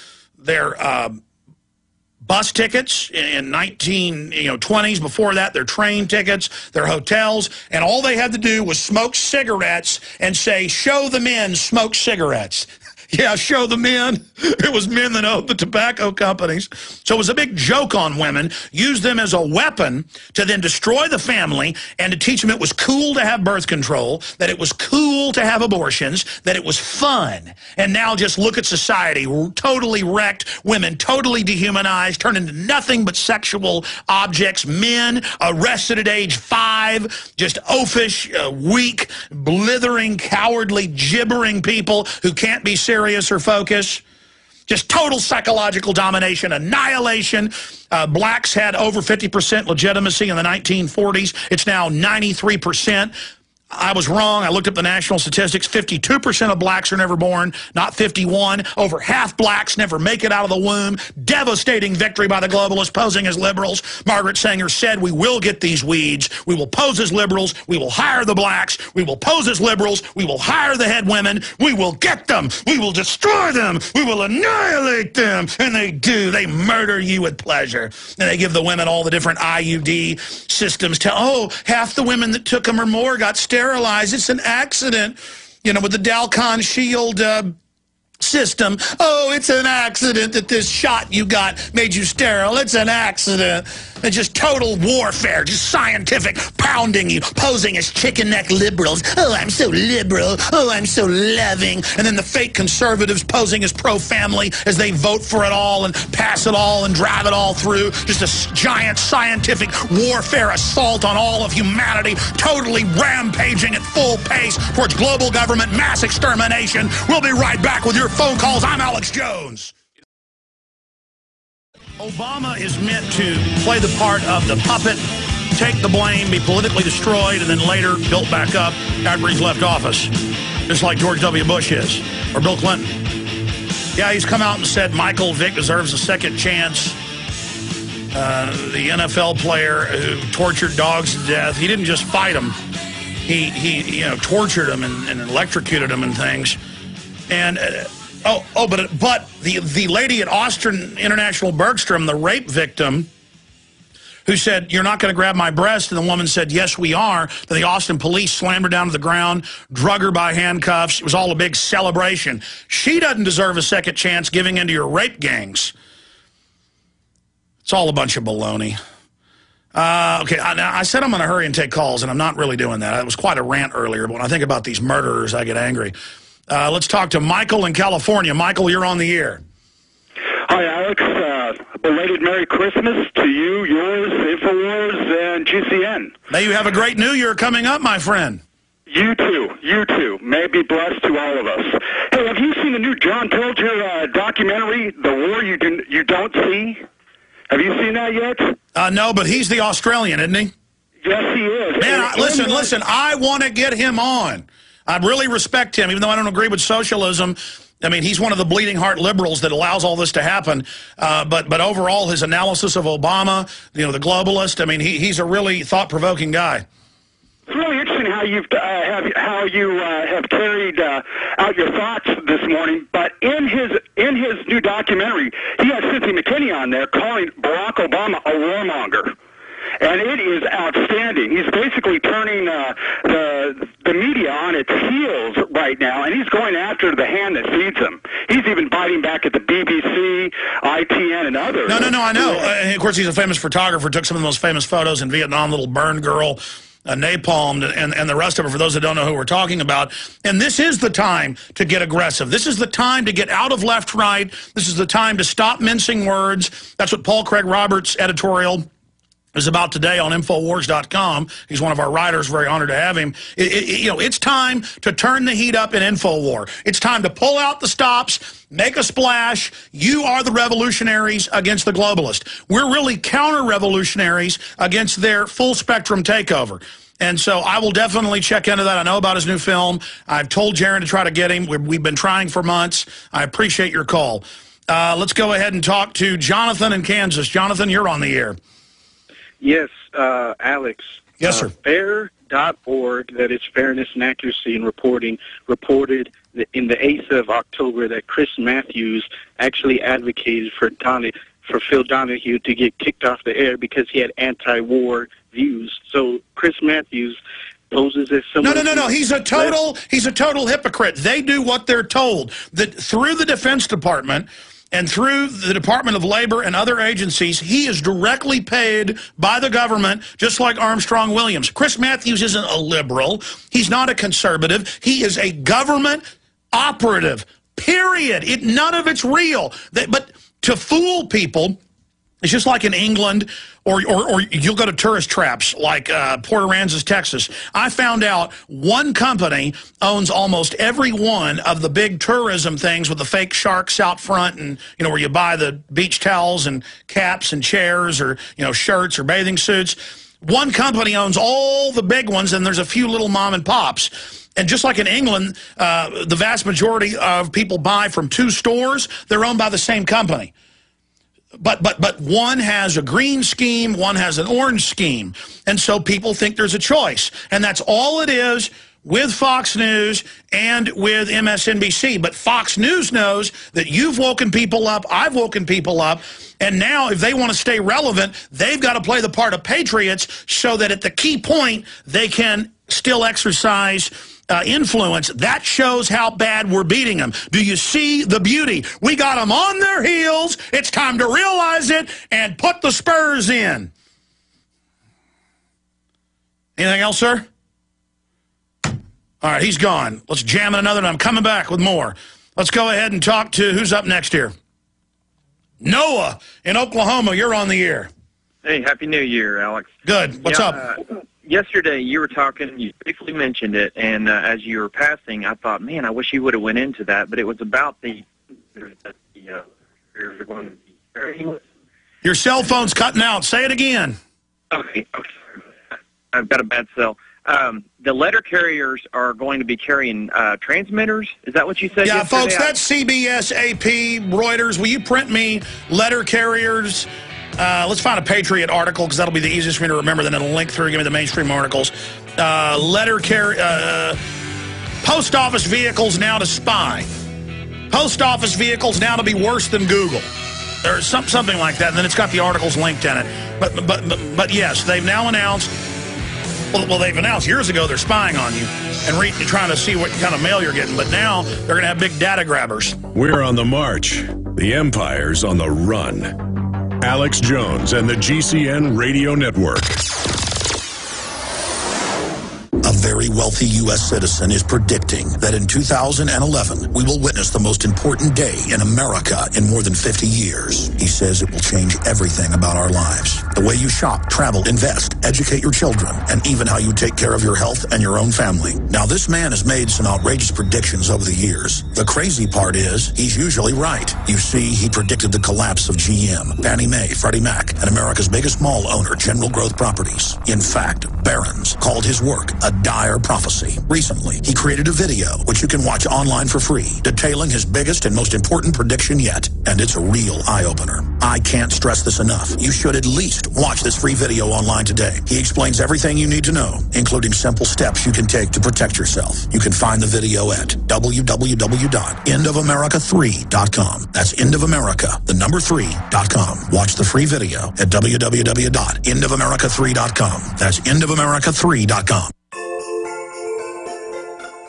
bus tickets in 1920s. Before that, their train tickets, their hotels, and all they had to do was smoke cigarettes and say, show the men smoke cigarettes. Yeah, show the men. It was men that owned the tobacco companies. So it was a big joke on women, used them as a weapon to then destroy the family and to teach them it was cool to have birth control, that it was cool to have abortions, that it was fun. And now just look at society, totally wrecked, women totally dehumanized, turned into nothing but sexual objects, men arrested at age 5, just oafish, weak, blithering, cowardly, gibbering people who can't be serious or focus. Just total psychological domination, annihilation. Blacks had over 50% legitimacy in the 1940s. It's now 93%. I was wrong. I looked up the national statistics. 52% of blacks are never born, not 51. Over half blacks never make it out of the womb. Devastating victory by the globalists posing as liberals. Margaret Sanger said, we will get these weeds. We will pose as liberals. We will hire the blacks. We will pose as liberals. We will hire the head women. We will get them. We will destroy them. We will annihilate them. And they do. They murder you with pleasure. And they give the women all the different IUD systems. Half the women that took them or more got sterilized. It's an accident, with the Dalcon Shield system. Oh, it's an accident that this shot you got made you sterile. It's an accident. It's just total warfare, just scientific pounding you, posing as chicken neck liberals. Oh, I'm so liberal. Oh, I'm so loving. And then the fake conservatives posing as pro-family as they vote for it all and pass it all and drive it all through. Just a giant scientific warfare assault on all of humanity, totally rampaging at full pace towards global government mass extermination. We'll be right back with your phone calls. I'm Alex Jones. Obama is meant to play the part of the puppet, take the blame, be politically destroyed, and then later built back up after he's left office, just like George W. Bush is, or Bill Clinton. Yeah, he's come out and said Michael Vick deserves a second chance. The NFL player who tortured dogs to death, he didn't just fight them. He tortured them and electrocuted them and things. And but the lady at Austin International Bergstrom, the rape victim, who said, you're not going to grab my breast, and the woman said, yes, we are. Then the Austin police slammed her down to the ground, drug her by handcuffs. It was all a big celebration. She doesn't deserve a second chance giving into your rape gangs. It's all a bunch of baloney. Okay, I said I'm going to hurry and take calls, and I'm not really doing that. It was quite a rant earlier, but when I think about these murderers, I get angry. Let's talk to Michael in California. Michael, you're on the air.
Hi, Alex. Belated Merry Christmas to you, yours, InfoWars, and GCN.
May you have a great New Year coming up, my friend.
You too. You too. May it be blessed to all of us. Hey, have you seen the new John Pilger documentary, The War You Don't See? Have you seen that yet?
No, but he's the Australian, isn't he?
Yes, he is.
Man, listen, I want to get him on. I really respect him, even though I don't agree with socialism. I mean, he's one of the bleeding heart liberals that allows all this to happen. But overall, his analysis of Obama, the globalist, I mean, he's a really thought-provoking guy.
It's really interesting how you have carried out your thoughts this morning. But in his new documentary, he has Cynthia McKinney on there calling Barack Obama a warmonger. And it is outstanding. He's basically turning the media on its heels right now, and he's going after the hand that feeds him. He's even biting back at the BBC, ITN, and others.
No, I know. Of course, he's a famous photographer, took some of the most famous photos in Vietnam, little burned girl, napalmed, and the rest of it, for those that don't know who we're talking about. And this is the time to get aggressive. This is the time to get out of left-right. This is the time to stop mincing words. That's what Paul Craig Roberts' editorial is about today on Infowars.com. He's one of our writers. Very honored to have him. It's time to turn the heat up in Infowar. It's time to pull out the stops, make a splash. You are the revolutionaries against the globalists. We're really counter-revolutionaries against their full-spectrum takeover. And so I will definitely check into that. I know about his new film. I've told Jaron to try to get him. We've been trying for months. I appreciate your call. Let's go ahead and talk to Jonathan in Kansas. Jonathan, you're on the air.
Yes, Alex.
Yes, sir.
Fair.org, that is Fairness and Accuracy in Reporting, reported in the 8th of October that Chris Matthews actually advocated for Phil Donahue to get kicked off the air because he had anti-war views. So Chris Matthews poses as someone...
No. He's a total hypocrite. They do what they're told. That through the Defense Department and through the Department of Labor and other agencies, he is directly paid by the government, just like Armstrong Williams. Chris Matthews isn't a liberal. He's not a conservative. He is a government operative, period. None of it's real. But to fool people, it's just like in England, or you'll go to tourist traps like Port Aransas, Texas. I found out one company owns almost every one of the big tourism things with the fake sharks out front, and where you buy the beach towels and caps and chairs, or shirts or bathing suits. One company owns all the big ones, and there's a few little mom and pops. And just like in England, the vast majority of people buy from two stores. They're owned by the same company. But one has a green scheme, one has an orange scheme. And so people think there's a choice. And that's all it is with Fox News and with MSNBC. But Fox News knows that you've woken people up, I've woken people up, and now if they want to stay relevant, they've got to play the part of patriots so that at the key point they can still exercise influence. That shows how bad we're beating them. Do you see the beauty? We got them on their heels. It's time to realize it and put the spurs in. Anything else, sir? All right, he's gone. Let's jam in another, and I'm coming back with more. Let's go ahead and talk to who's up next here. Noah in Oklahoma, you're on the air.
Hey, Happy New Year, Alex.
Good. What's up?
Yesterday, you were talking, you briefly mentioned it, and as you were passing, I thought, man, I wish you would have went into that, but it was about
Your cell phone's cutting out. Say it again.
Okay. I've got a bad cell. The letter carriers are going to be carrying transmitters. Is that what you said?
Yeah,
yesterday?
folks, that's CBS, AP, Reuters. Will you print me letter carriers? Let's find a Patriot article, because that'll be the easiest for me to remember. Then it'll link through, give me the mainstream articles. Post office vehicles now to spy. Post office vehicles now to be worse than Google. Or something like that, and then it's got the articles linked in it. But yes, they've now announced, well, they've announced years ago they're spying on you and trying to see what kind of mail you're getting. But now they're going to have big data grabbers.
We're on the march. The empire's on the run. Alex Jones and the GCN Radio Network.
A very wealthy U.S. citizen is predicting that in 2011, we will witness the most important day in America in more than 50 years. He says it will change everything about our lives. The way you shop, travel, invest, educate your children, and even how you take care of your health and your own family. Now, this man has made some outrageous predictions over the years. The crazy part is, he's usually right. You see, he predicted the collapse of GM, Fannie Mae, Freddie Mac, and America's biggest mall owner, General Growth Properties. In fact, Barron's called his work a dire prophecy. Recently, he created a video, which you can watch online for free, detailing his biggest and most important prediction yet. And it's a real eye-opener. I can't stress this enough. You should at least watch this free video online today. He explains everything you need to know, including simple steps you can take to protect yourself. You can find the video at www.endofamerica3.com. That's endofamerica3.com. Watch the free video at www.endofamerica3.com. That's endofamerica3.com.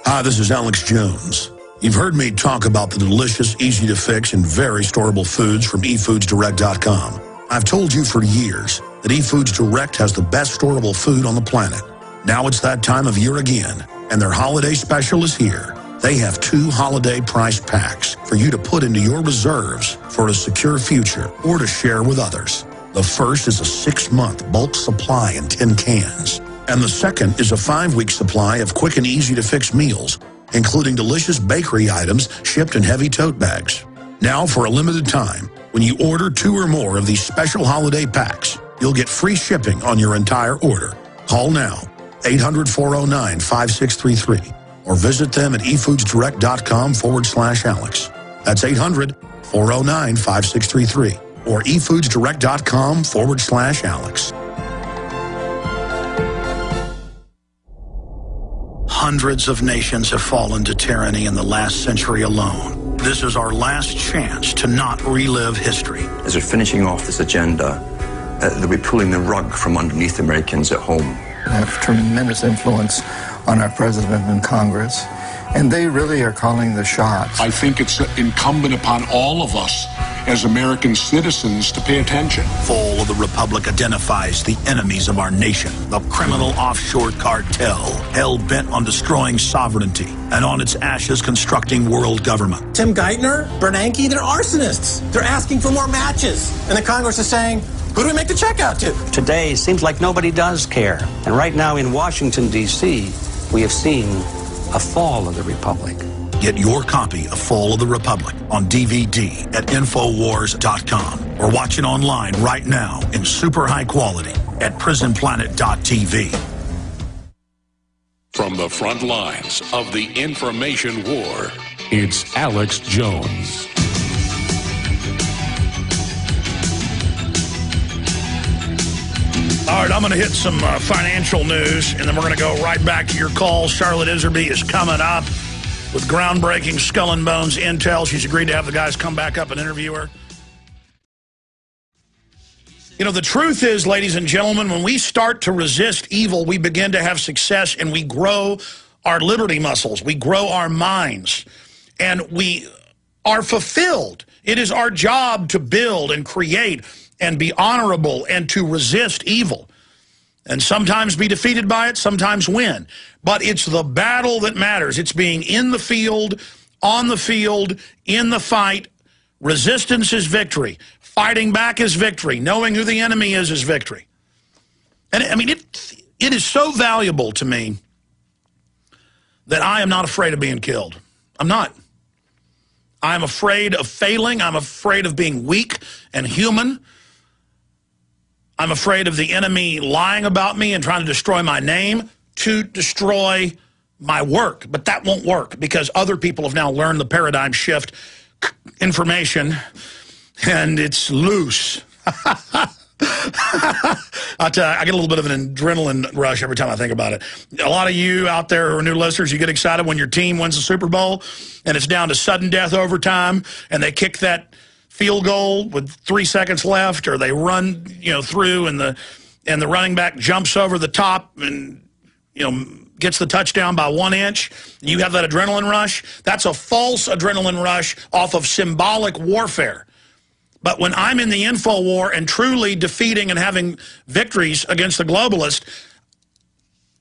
Hi, this is Alex Jones. You've heard me talk about the delicious, easy-to-fix, and very storable foods from eFoodsDirect.com. I've told you for years that eFoods Direct has the best storable food on the planet. Now it's that time of year again, and their holiday special is here. They have 2 holiday price packs for you to put into your reserves for a secure future or to share with others. The first is a 6-month bulk supply in tin cans. And the second is a 5-week supply of quick and easy-to-fix meals, including delicious bakery items shipped in heavy tote bags. Now, for a limited time, when you order 2 or more of these special holiday packs, you'll get free shipping on your entire order. Call now, 800-409-5633, or visit them at efoodsdirect.com/Alex. That's 800-409-5633, or efoodsdirect.com/Alex. Hundreds of nations have fallen to tyranny in the last century alone. This is our last chance to not relive history.
As we're finishing off this agenda, they'll be pulling the rug from underneath Americans at home.
I have tremendous influence on our president and Congress, and they really are calling the shots.
I think it's incumbent upon all of us as American citizens to pay attention.
Fall of the Republic identifies the enemies of our nation, the criminal offshore cartel, hell-bent on destroying sovereignty, and on its ashes constructing world government.
Tim Geithner, Bernanke, they're arsonists. They're asking for more matches. And the Congress is saying, who do we make the check out to?
Today, seems like nobody does care. And right now in Washington, D.C., we have seen a fall of the Republic.
Get your copy of Fall of the Republic on DVD at Infowars.com, or watch it online right now in super high quality at prisonplanet.tv.
From the front lines of the information war, it's Alex Jones.
All right, I'm going to hit some financial news, and then we're going to go right back to your calls. Charlotte Iserbyt is coming up with groundbreaking skull and bones intel. She's agreed to have the guys come back up and interview her. You know, the truth is, ladies and gentlemen, when we start to resist evil, we begin to have success, and we grow our liberty muscles. We grow our minds, and we are fulfilled. It is our job to build and create and be honorable and to resist evil. And sometimes be defeated by it, sometimes win. But it's the battle that matters. It's being in the field, on the field, in the fight. Resistance is victory. Fighting back is victory. Knowing who the enemy is victory. And I mean, it is so valuable to me that I am not afraid of being killed. I'm not. I'm afraid of failing. I'm afraid of being weak and human. I'm afraid of the enemy lying about me and trying to destroy my name to destroy my work. But that won't work because other people have now learned the paradigm shift information, and it's loose. I tell you, I get a little bit of an adrenaline rush every time I think about it. A lot of you out there who are new listeners, you get excited when your team wins the Super Bowl and it's down to sudden death overtime and they kick that field goal with 3 seconds left, or they run, through and the running back jumps over the top and, gets the touchdown by 1 inch. You have that adrenaline rush. That's a false adrenaline rush off of symbolic warfare. But when I'm in the info war and truly defeating and having victories against the globalist,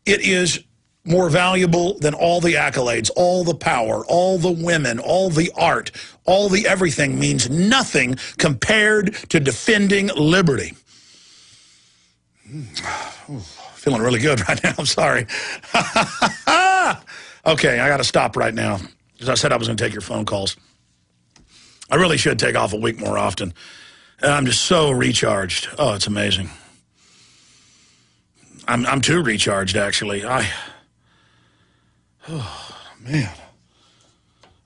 it is more valuable than all the accolades, all the power, all the women, all the art, all the everything means nothing compared to defending liberty. Feeling really good right now. I'm sorry. Okay, I got to stop right now. As I said, I was going to take your phone calls. I really should take off a week more often. I'm just so recharged. Oh, it's amazing. I'm too recharged, actually. Oh, man.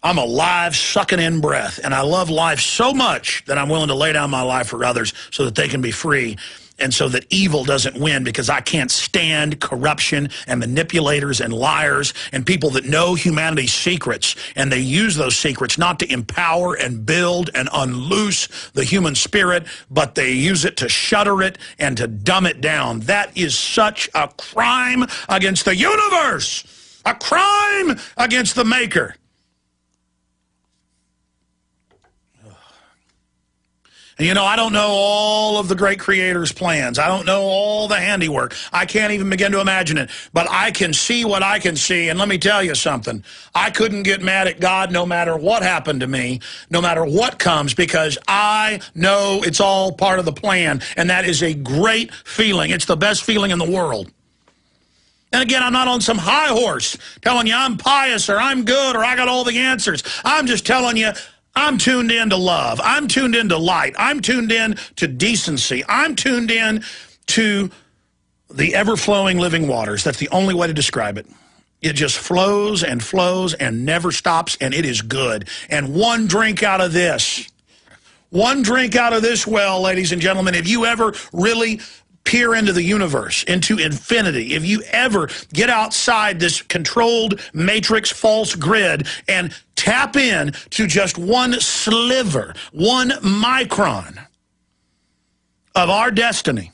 I'm alive, sucking in breath, and I love life so much that I'm willing to lay down my life for others so that they can be free and so that evil doesn't win, because I can't stand corruption and manipulators and liars and people that know humanity's secrets, and they use those secrets not to empower and build and unloose the human spirit, but they use it to shutter it and to dumb it down. That is such a crime against the universe, a crime against the Maker. And, you know, I don't know all of the great creator's plans. I don't know all the handiwork. I can't even begin to imagine it. But I can see what I can see. And let me tell you something. I couldn't get mad at God no matter what happened to me, no matter what comes, because I know it's all part of the plan. And that is a great feeling. It's the best feeling in the world. And again, I'm not on some high horse telling you I'm pious or I'm good or I got all the answers. I'm just telling you, I'm tuned in to love. I'm tuned in to light. I'm tuned in to decency. I'm tuned in to the ever-flowing living waters. That's the only way to describe it. It just flows and never stops, and it is good. And one drink out of this well, ladies and gentlemen, if you ever really peer into the universe, into infinity, if you ever get outside this controlled matrix false grid and tap in to just one sliver, one micron of our destiny,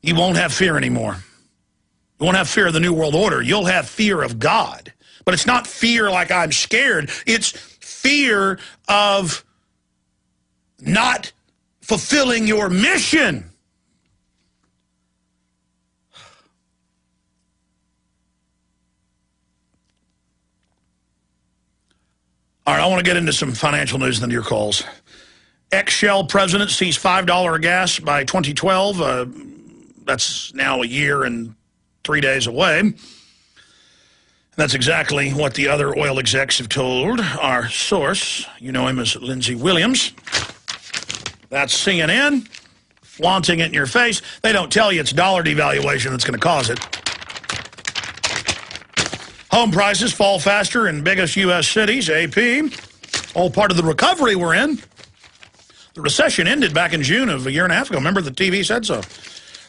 you won't have fear anymore. You won't have fear of the New World Order. You'll have fear of God. But it's not fear like I'm scared. It's fear of not fulfilling your mission. All right, I want to get into some financial news and then your calls. Ex-Shell president sees $5 a gas by 2012. That's now a year and 3 days away. And that's exactly what the other oil execs have told our source. You know him as Lindsey Williams. That's CNN, flaunting it in your face. They don't tell you it's dollar devaluation that's going to cause it. Home prices fall faster in biggest U.S. cities, AP. All part of the recovery we're in. The recession ended back in June of a year and a half ago. Remember, the TV said so.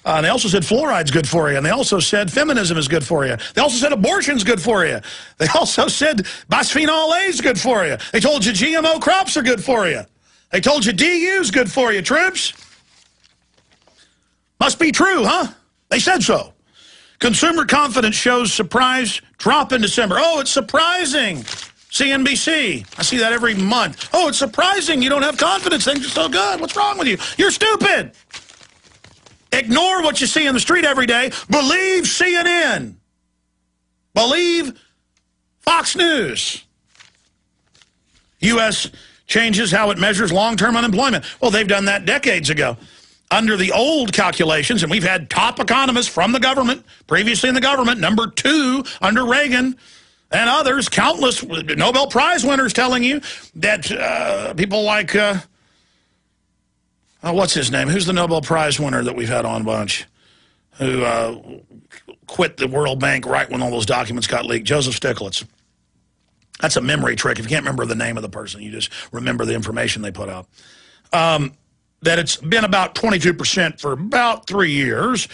They also said fluoride's good for you. And they also said feminism is good for you. They also said abortion's good for you. They also said bisphenol A is good for you. They told you GMO crops are good for you. They told you DU's good for you, troops. Must be true, huh? They said so. Consumer confidence shows surprise drop in December. Oh, it's surprising. CNBC. I see that every month. Oh, it's surprising you don't have confidence. Things are so good. What's wrong with you? You're stupid. Ignore what you see in the street every day. Believe CNN. Believe Fox News. U.S. changes how it measures long-term unemployment. Well, they've done that decades ago. Under the old calculations, and we've had top economists from the government, previously in the government, number 2 under Reagan, and others, countless Nobel Prize winners telling you that people like, what's his name? Who's the Nobel Prize winner that we've had on a bunch? Who quit the World Bank right when all those documents got leaked? Joseph Stiglitz. That's a memory trick. If you can't remember the name of the person, you just remember the information they put out. That it's been about 22% for about 3 years,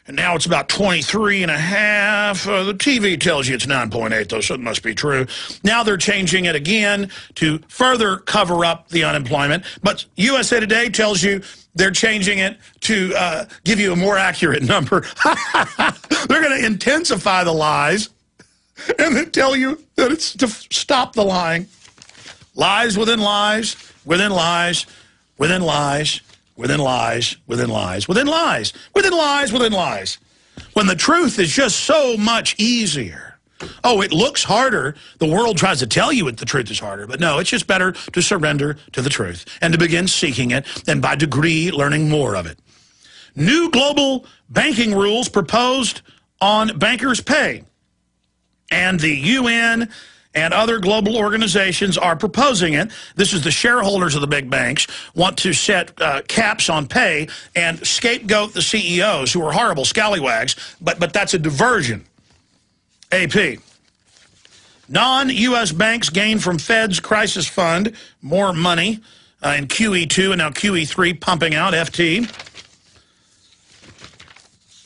and now it's about 23.5. The TV tells you it's 9.8, though, so it must be true. Now they're changing it again to further cover up the unemployment, but USA Today tells you they're changing it to give you a more accurate number. They're going to intensify the lies and then tell you that it's to stop the lying. Lies within lies, within lies, within lies, within lies, within lies, within lies, within lies, within lies. When the truth is just so much easier. Oh, it looks harder. The world tries to tell you the truth is harder. But no, it's just better to surrender to the truth and to begin seeking it and by degree learning more of it. New global banking rules proposed on bankers' pay. And the UN and other global organizations are proposing it. This is the shareholders of the big banks want to set caps on pay and scapegoat the CEOs who are horrible scallywags, but that's a diversion. AP. Non-U.S. banks gain from Fed's crisis fund more money in QE2 and now QE3 pumping out FT.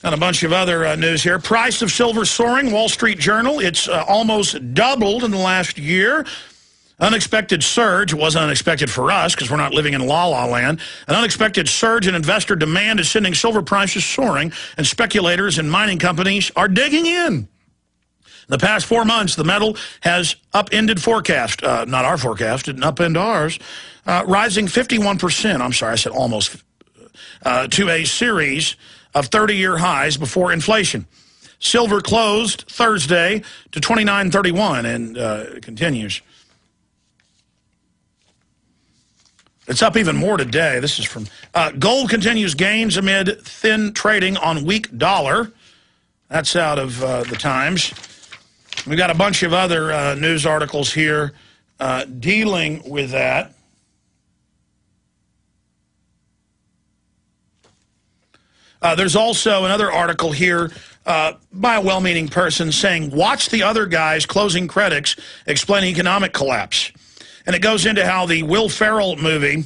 Got a bunch of other news here. Price of silver soaring, Wall Street Journal. It's almost doubled in the last year. Unexpected surge. It wasn't unexpected for us because we're not living in la-la land. An unexpected surge in investor demand is sending silver prices soaring, and speculators and mining companies are digging in. The past 4 months, the metal has upended forecast, not our forecast, didn't upend ours, rising 51%, I'm sorry, I said almost, to a series of 30-year highs before inflation. Silver closed Thursday to $29.31, and it continues. It's up even more today. This is from gold continues gains amid thin trading on weak dollar. That's out of the Times. We've got a bunch of other news articles here dealing with that. There's also another article here by a well-meaning person saying, watch the other guys closing critics explain economic collapse. And it goes into how the Will Ferrell movie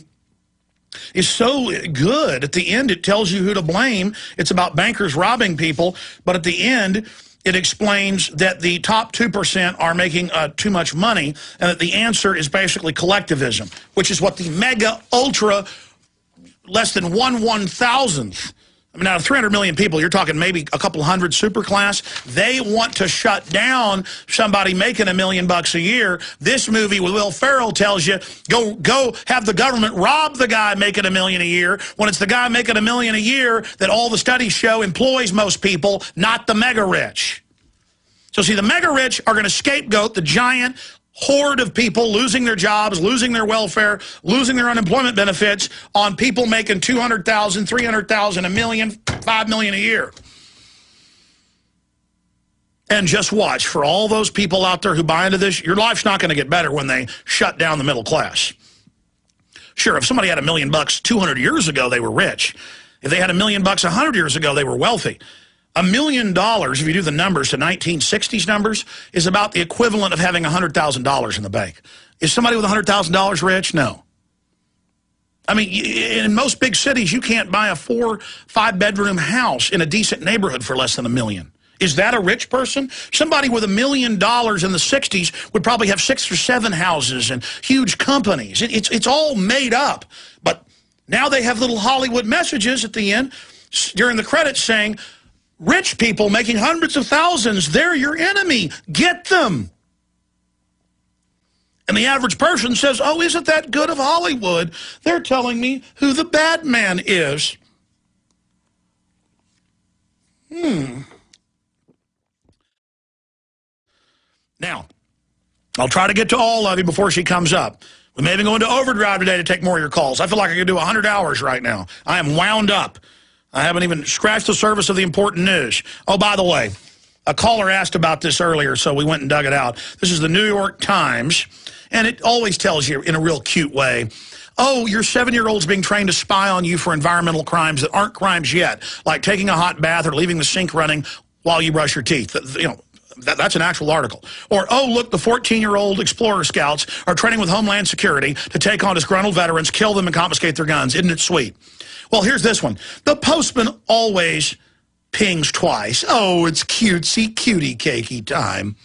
is so good. At the end, it tells you who to blame. It's about bankers robbing people. But at the end, it explains that the top 2% are making too much money, and that the answer is basically collectivism, which is what the mega, ultra, less than 1/1000th. I mean, out of 300 million people, you're talking maybe a couple hundred superclass. They want to shut down somebody making $1 million a year. This movie with Will Ferrell tells you, go have the government rob the guy making $1 million a year, when it's the guy making $1 million a year that all the studies show employs most people, not the mega rich. So see, the mega rich are going to scapegoat the giant horde of people losing their jobs, losing their welfare, losing their unemployment benefits on people making $200,000, $300,000, $1 million, $5 million a year. And just watch, for all those people out there who buy into this, your life's not going to get better when they shut down the middle class. Sure, if somebody had $1 million 200 years ago, they were rich. If they had $1 million 100 years ago, they were wealthy. $1 million, if you do the numbers to 1960s numbers, is about the equivalent of having $100,000 in the bank. Is somebody with $100,000 rich? No. I mean, in most big cities, you can't buy a 4-5-bedroom house in a decent neighborhood for less than $1 million. Is that a rich person? Somebody with $1 million in the 60s would probably have 6 or 7 houses and huge companies. It's all made up. But now they have little Hollywood messages at the end during the credits saying, rich people making hundreds of thousands, they're your enemy. Get them. And the average person says, oh, isn't that good of Hollywood? They're telling me who the bad man is. Now, I'll try to get to all of you before she comes up. We may even go into overdrive today to take more of your calls. I feel like I could do 100 hours right now. I am wound up. I haven't even scratched the surface of the important news. Oh, by the way, a caller asked about this earlier, so we went and dug it out. This is the New York Times, and it always tells you in a real cute way, oh, your 7-year-old's being trained to spy on you for environmental crimes that aren't crimes yet, like taking a hot bath or leaving the sink running while you brush your teeth. You know, that's an actual article. Or, oh, look, the 14-year-old Explorer Scouts are training with Homeland Security to take on disgruntled veterans, kill them, and confiscate their guns. Isn't it sweet? Well, here's this one. The postman always pings twice. Oh, it's cutesy, cutie cakey time.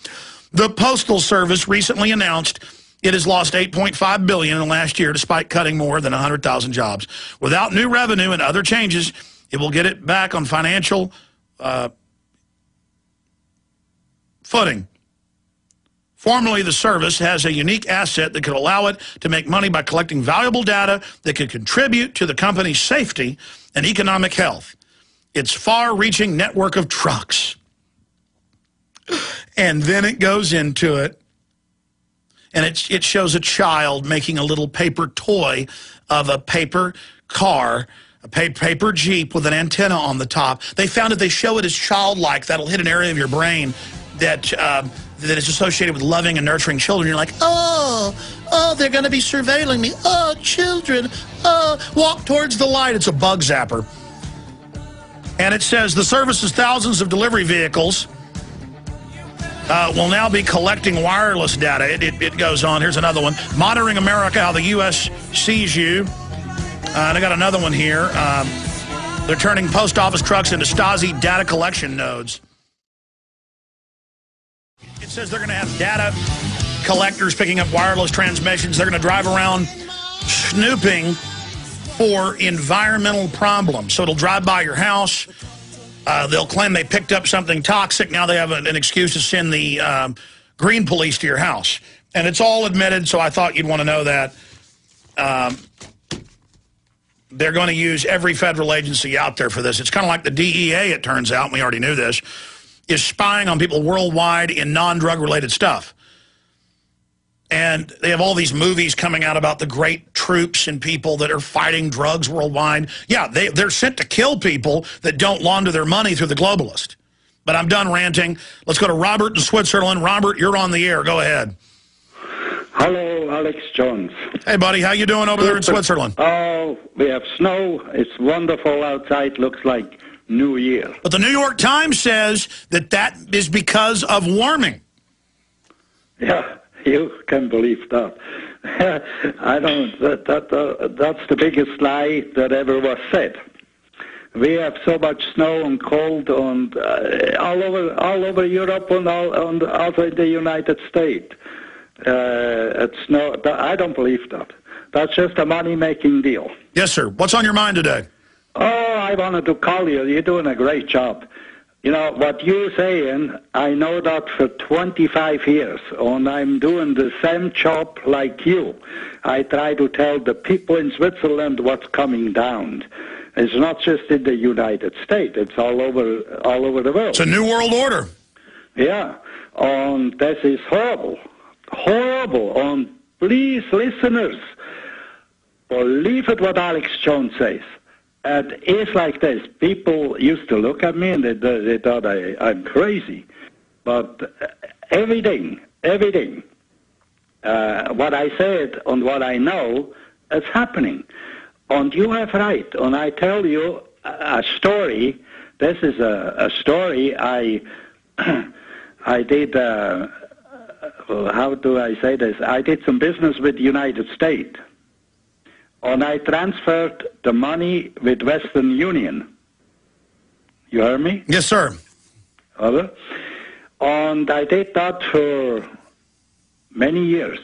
The Postal Service recently announced it has lost $8.5 billion in the last year, despite cutting more than 100,000 jobs. Without new revenue and other changes, it will get it back on financial footing. Formerly, the service has a unique asset that could allow it to make money by collecting valuable data that could contribute to the company's safety and economic health. Its far-reaching network of trucks. And then it goes into it, and it shows a child making a little paper toy of a paper car, a paper Jeep with an antenna on the top. They found if they show it as childlike, that'll hit an area of your brain that is associated with loving and nurturing children. You're like, oh, they're going to be surveilling me. Oh, children, walk towards the light. It's a bug zapper. And it says the service's thousands of delivery vehicles will now be collecting wireless data. It goes on. Here's another one. Monitoring America, how the U.S. sees you. And I got another one here. They're turning post office trucks into Stasi data collection nodes. It says they're going to have data collectors picking up wireless transmissions. They're going to drive around snooping for environmental problems. So it'll drive by your house, They'll claim they picked up something toxic. Now they have an excuse to send the green police to your house. And it's all admitted, so I thought you'd want to know that. They're going to use every federal agency out there for this. It's kind of like the DEA, it turns out, and we already knew this, is spying on people worldwide in non-drug related stuff. And they have all these movies coming out about the great troops and people that are fighting drugs worldwide. Yeah, they're sent to kill people that don't launder their money through the globalist. But I'm done ranting. Let's go to Robert in Switzerland. Robert, you're on the air. Go ahead.
Hello, Alex Jones.
Hey, buddy. How you doing over there in Switzerland?
Oh, we have snow. It's wonderful outside. Looks like New Year.
But the New York Times says that is because of warming.
Yeah, you can believe that. I don't. That's the biggest lie that ever was said. We have so much snow and cold and all over Europe and also in the United States. It's no. I don't believe that. That's just a money-making deal.
Yes, sir. What's on your mind today?
Oh, I wanted to call you. You're doing a great job. You know, what you're saying, I know that for 25 years, and I'm doing the same job like you. I try to tell the people in Switzerland what's coming down. It's not just in the United States. It's all over the world.
It's a new world order.
Yeah, and this is horrible. Horrible. And please, listeners, believe it what Alex Jones says. It is like this. People used to look at me and they thought I'm crazy. But everything, what I said and what I know, is happening. And you have right. And I tell you a story. This is a story I did, how do I say this? I did some business with the United States. And I transferred the money with Western Union. You heard me?
Yes, sir.
Over. And I did that for many years.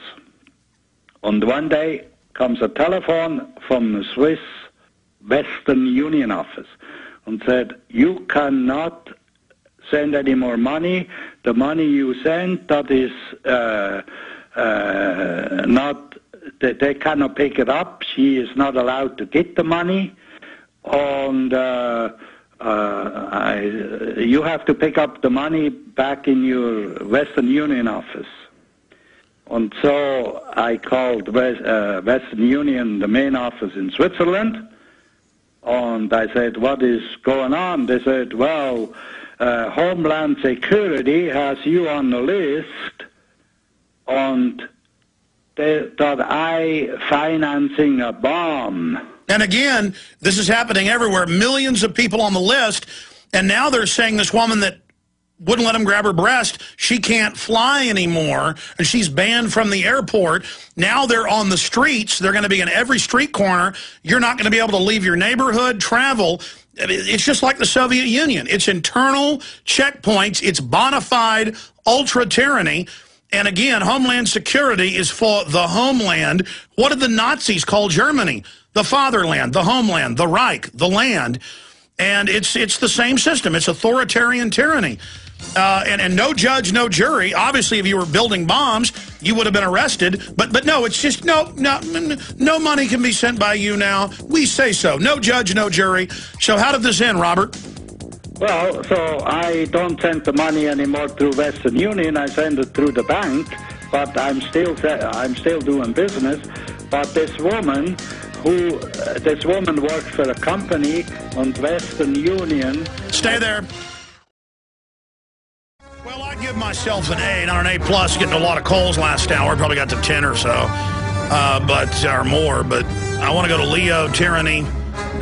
And one day comes a telephone from the Swiss Western Union office and said, you cannot send any more money. The money you send, that is not, they cannot pick it up. She is not allowed to get the money. And you have to pick up the money back in your Western Union office. And so I called Western Union, the main office in Switzerland, and I said, what is going on? They said, well, Homeland Security has you on the list, and they thought I financing a bomb.
And again, this is happening everywhere. Millions of people on the list, and now they're saying this woman that wouldn't let him grab her breast, she can't fly anymore, and she's banned from the airport. Now they're on the streets. They're going to be in every street corner. You're not going to be able to leave your neighborhood, travel. It's just like the Soviet Union. It's internal checkpoints. It's bona fide ultra-tyranny. And again, Homeland Security is for the homeland. What did the Nazis call Germany? The fatherland, the homeland, the Reich, the land. And it's the same system. It's authoritarian tyranny. And no judge, no jury. Obviously, if you were building bombs, you would have been arrested. But no, it's just no money can be sent by you now. We say so. No judge, no jury. So how did this end, Robert?
Well, so I don't send the money anymore through Western Union. I send it through the bank. But I'm still doing business. But this woman worked for a company on Western Union.
Stay there. Well, I give myself an A, not an A+, getting a lot of calls last hour. Probably got to 10 or so, or more. But I want to go to Leo, Tyranny,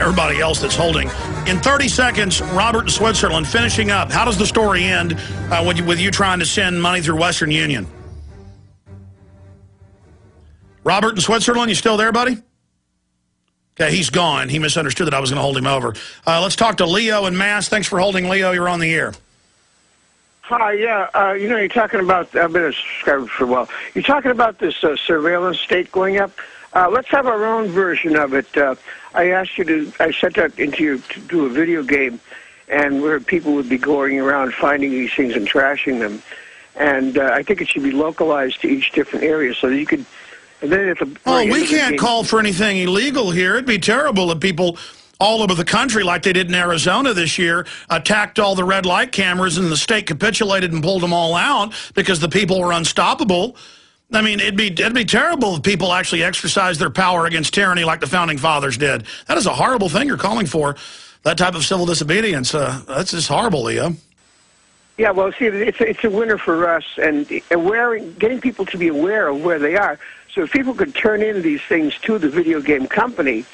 everybody else that's holding. In 30 seconds, Robert in Switzerland, finishing up. How does the story end with you trying to send money through Western Union? Robert in Switzerland, you still there, buddy? Okay, he's gone. He misunderstood that I was going to hold him over. Let's talk to Leo and Mass. Thanks for holding, Leo. You're on the air.
Hi, yeah. You're talking about, I've been a subscriber for a while. You're talking about this surveillance state going up. Let's have our own version of it. I asked you I set that into you to do a video game. and where people would be going around finding these things and trashing them. And I think it should be localized to each different area so that you could. And then at the
we can't call for anything illegal here. It'd be terrible if people all over the country, like they did in Arizona this year, attacked all the red light cameras and the state capitulated and pulled them all out because the people were unstoppable. I mean, it'd be terrible if people actually exercised their power against tyranny like the Founding Fathers did. That is a horrible thing you're calling for, that type of civil disobedience. That's just horrible, Leo.
Yeah, well, see, it's a winner for us, and getting people to be aware of where they are. So if people could turn in these things to the video game company,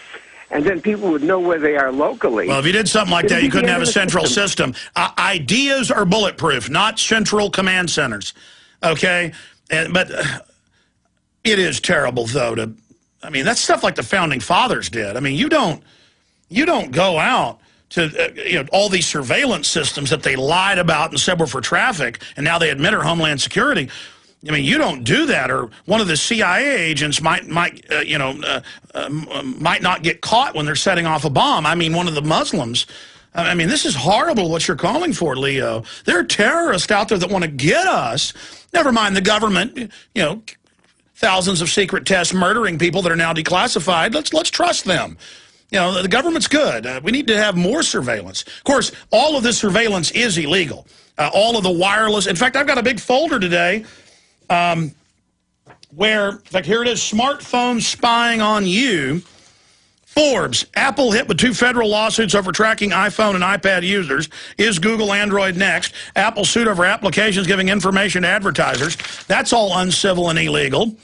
and then people would know where they are locally.
Well, if you did something like that, you couldn't have a central system. Ideas are bulletproof, not central command centers. Okay? But it is terrible, though, I mean, that's stuff like the Founding Fathers did. I mean, you don't go out to all these surveillance systems that they lied about and said were for traffic, and now they admit are Homeland Security. I mean, you don't do that, or one of the CIA agents might not get caught when they're setting off a bomb. I mean, one of the Muslims. I mean, this is horrible what you're calling for, Leo. There are terrorists out there that want to get us. Never mind the government, thousands of secret tests murdering people that are now declassified. Let's trust them. The government's good. We need to have more surveillance. Of course, all of this surveillance is illegal. All of the wireless. In fact, I've got a big folder today where, in fact, here it is, smartphone spying on you. Forbes, Apple hit with 2 federal lawsuits over tracking iPhone and iPad users. Is Google Android next? Apple sued over applications giving information to advertisers. That's all uncivil and illegal.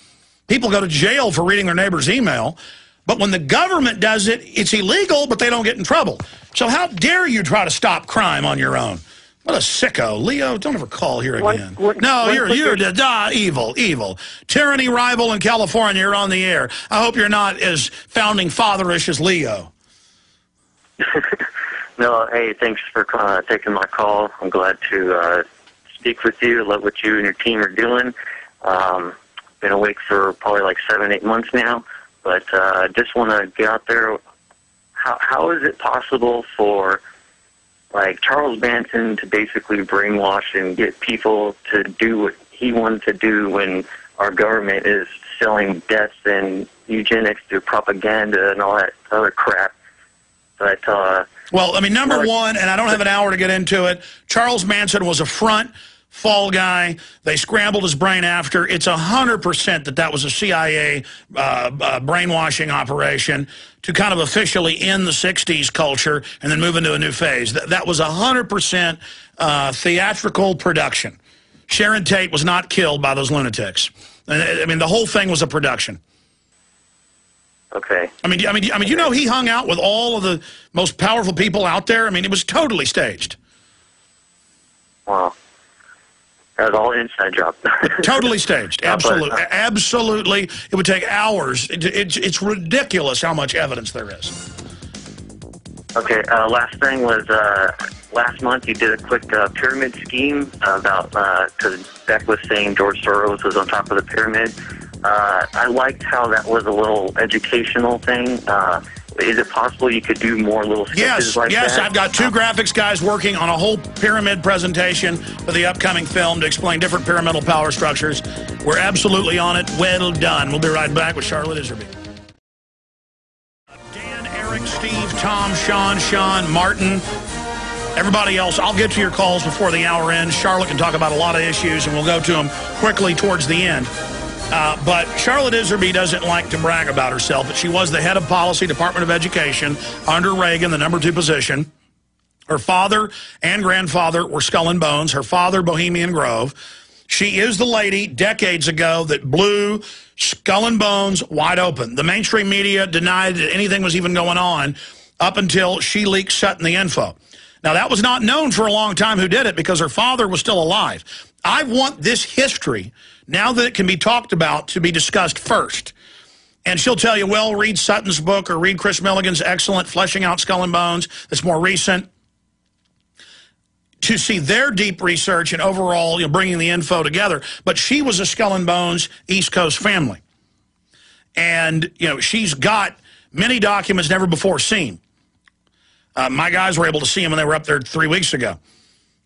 People go to jail for reading their neighbor's email. But when the government does it, it's illegal, but they don't get in trouble. So how dare you try to stop crime on your own? What a sicko. Leo, don't ever call here again. You're evil. Tyranny rival in California, you're on the air. I hope you're not as Founding Fatherish as Leo.
No, hey, thanks for taking my call. I'm glad to speak with you. I love what you and your team are doing. Been awake for probably like 7-8 months now. But I just want to get out there. How is it possible for, like, Charles Manson to basically brainwash and get people to do what he wanted to do when our government is selling death and eugenics through propaganda and all that other crap? But
well, I mean, number one, and I don't have an hour to get into it, Charles Manson was a front fall guy. They scrambled his brain after. It's 100% that was a CIA brainwashing operation to kind of officially end the 60s culture and then move into a new phase. That was 100% theatrical production. Sharon Tate was not killed by those lunatics. I mean, the whole thing was a production.
Okay.
I mean, you know, he hung out with all of the most powerful people out there. I mean, it was totally staged.
Wow. That was all an inside job.
Totally staged. Absolutely. Absolutely. It would take hours. It's ridiculous how much evidence there is.
Okay. Last thing was last month you did a quick pyramid scheme about, because Beck was saying George Soros was on top of the pyramid. I liked how that was a little educational thing. Is it possible you could do more little sketches like that?
Yes, I've got 2 graphics guys working on a whole pyramid presentation for the upcoming film to explain different pyramidal power structures. We're absolutely on it. Well done. We'll be right back with Charlotte Iserbyt. Dan, Eric, Steve, Tom, Sean, Martin, everybody else. I'll get to your calls before the hour ends. Charlotte can talk about a lot of issues, and we'll go to them quickly towards the end. But Charlotte Iserbyt doesn't like to brag about herself, but she was the head of policy, Department of Education, under Reagan, the #2 position. Her father and grandfather were Skull and Bones. Her father, Bohemian Grove. She is the lady, decades ago, that blew Skull and Bones wide open. The mainstream media denied that anything was even going on up until she leaked Sutton the info. Now, that was not known for a long time who did it because her father was still alive. I want this history, now that it can be talked about, to be discussed first. And she'll tell you, well, read Sutton's book or read Chris Milligan's excellent Fleshing Out Skull and Bones that's more recent, to see their deep research and overall bringing the info together. But she was a Skull and Bones East Coast family. And, she's got many documents never before seen. My guys were able to see him when they were up there 3 weeks ago.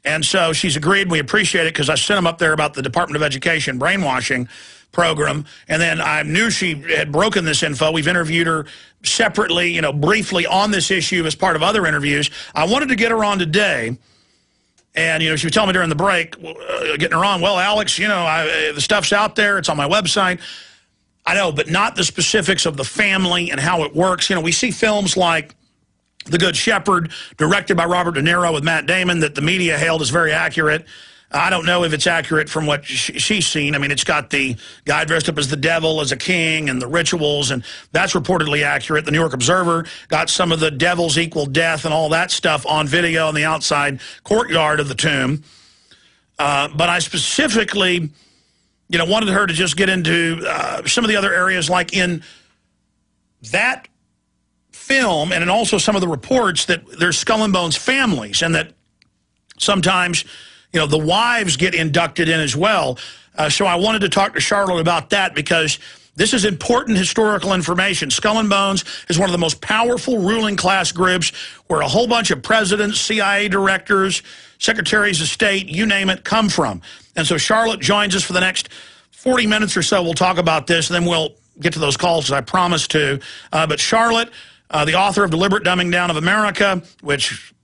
And so she's agreed. We appreciate it because I sent them up there about the Department of Education brainwashing program. And then I knew she had broken this info. We've interviewed her separately, you know, briefly on this issue as part of other interviews. I wanted to get her on today. And, you know, she was telling me during the break, getting her on, well, Alex, you know, the stuff's out there. It's on my website. I know, but not the specifics of the family and how it works. You know, we see films like The Good Shepherd, directed by Robert De Niro with Matt Damon, that the media hailed as very accurate. I don't know if it's accurate from what she's seen. I mean, it's got the guy dressed up as the devil, as a king, and the rituals, and that's reportedly accurate. The New York Observer got some of the devils equal death and all that stuff on video in the outside courtyard of the tomb. But I specifically, you know, wanted her to just get into some of the other areas, like in that film, and in also some of the reports that there's Skull and Bones families, and that sometimes, you know, the wives get inducted in as well. So I wanted to talk to Charlotte about that because this is important historical information. Skull and Bones is one of the most powerful ruling class groups where a whole bunch of presidents, CIA directors, secretaries of state, you name it, come from. And so Charlotte joins us for the next 40 minutes or so. We'll talk about this, and then we'll get to those calls as I promised to. But Charlotte, the author of Deliberate Dumbing Down of America, which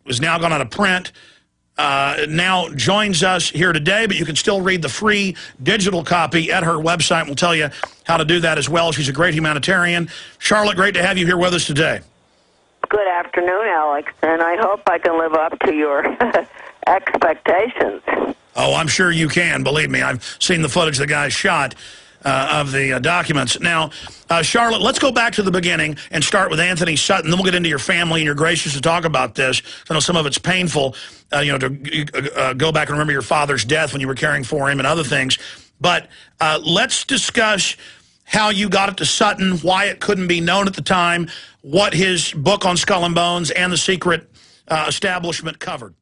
is now gone out of print, now joins us here today, but you can still read the free digital copy at her website. We'll tell you how to do that as well. She's a great humanitarian. Charlotte, great to have you here with us today.
Good afternoon, Alex, and I hope I can live up to your expectations.
Oh, I'm sure you can. Believe me, I've seen the footage the guy shot of the documents. Now, Charlotte, let's go back to the beginning and start with Anthony Sutton. Then we'll get into your family, and you're gracious to talk about this. I know some of it's painful, you know, to go back and remember your father's death when you were caring for him and other things. But let's discuss how you got it to Sutton, why it couldn't be known at the time, what his book on Skull and Bones and the secret establishment covered.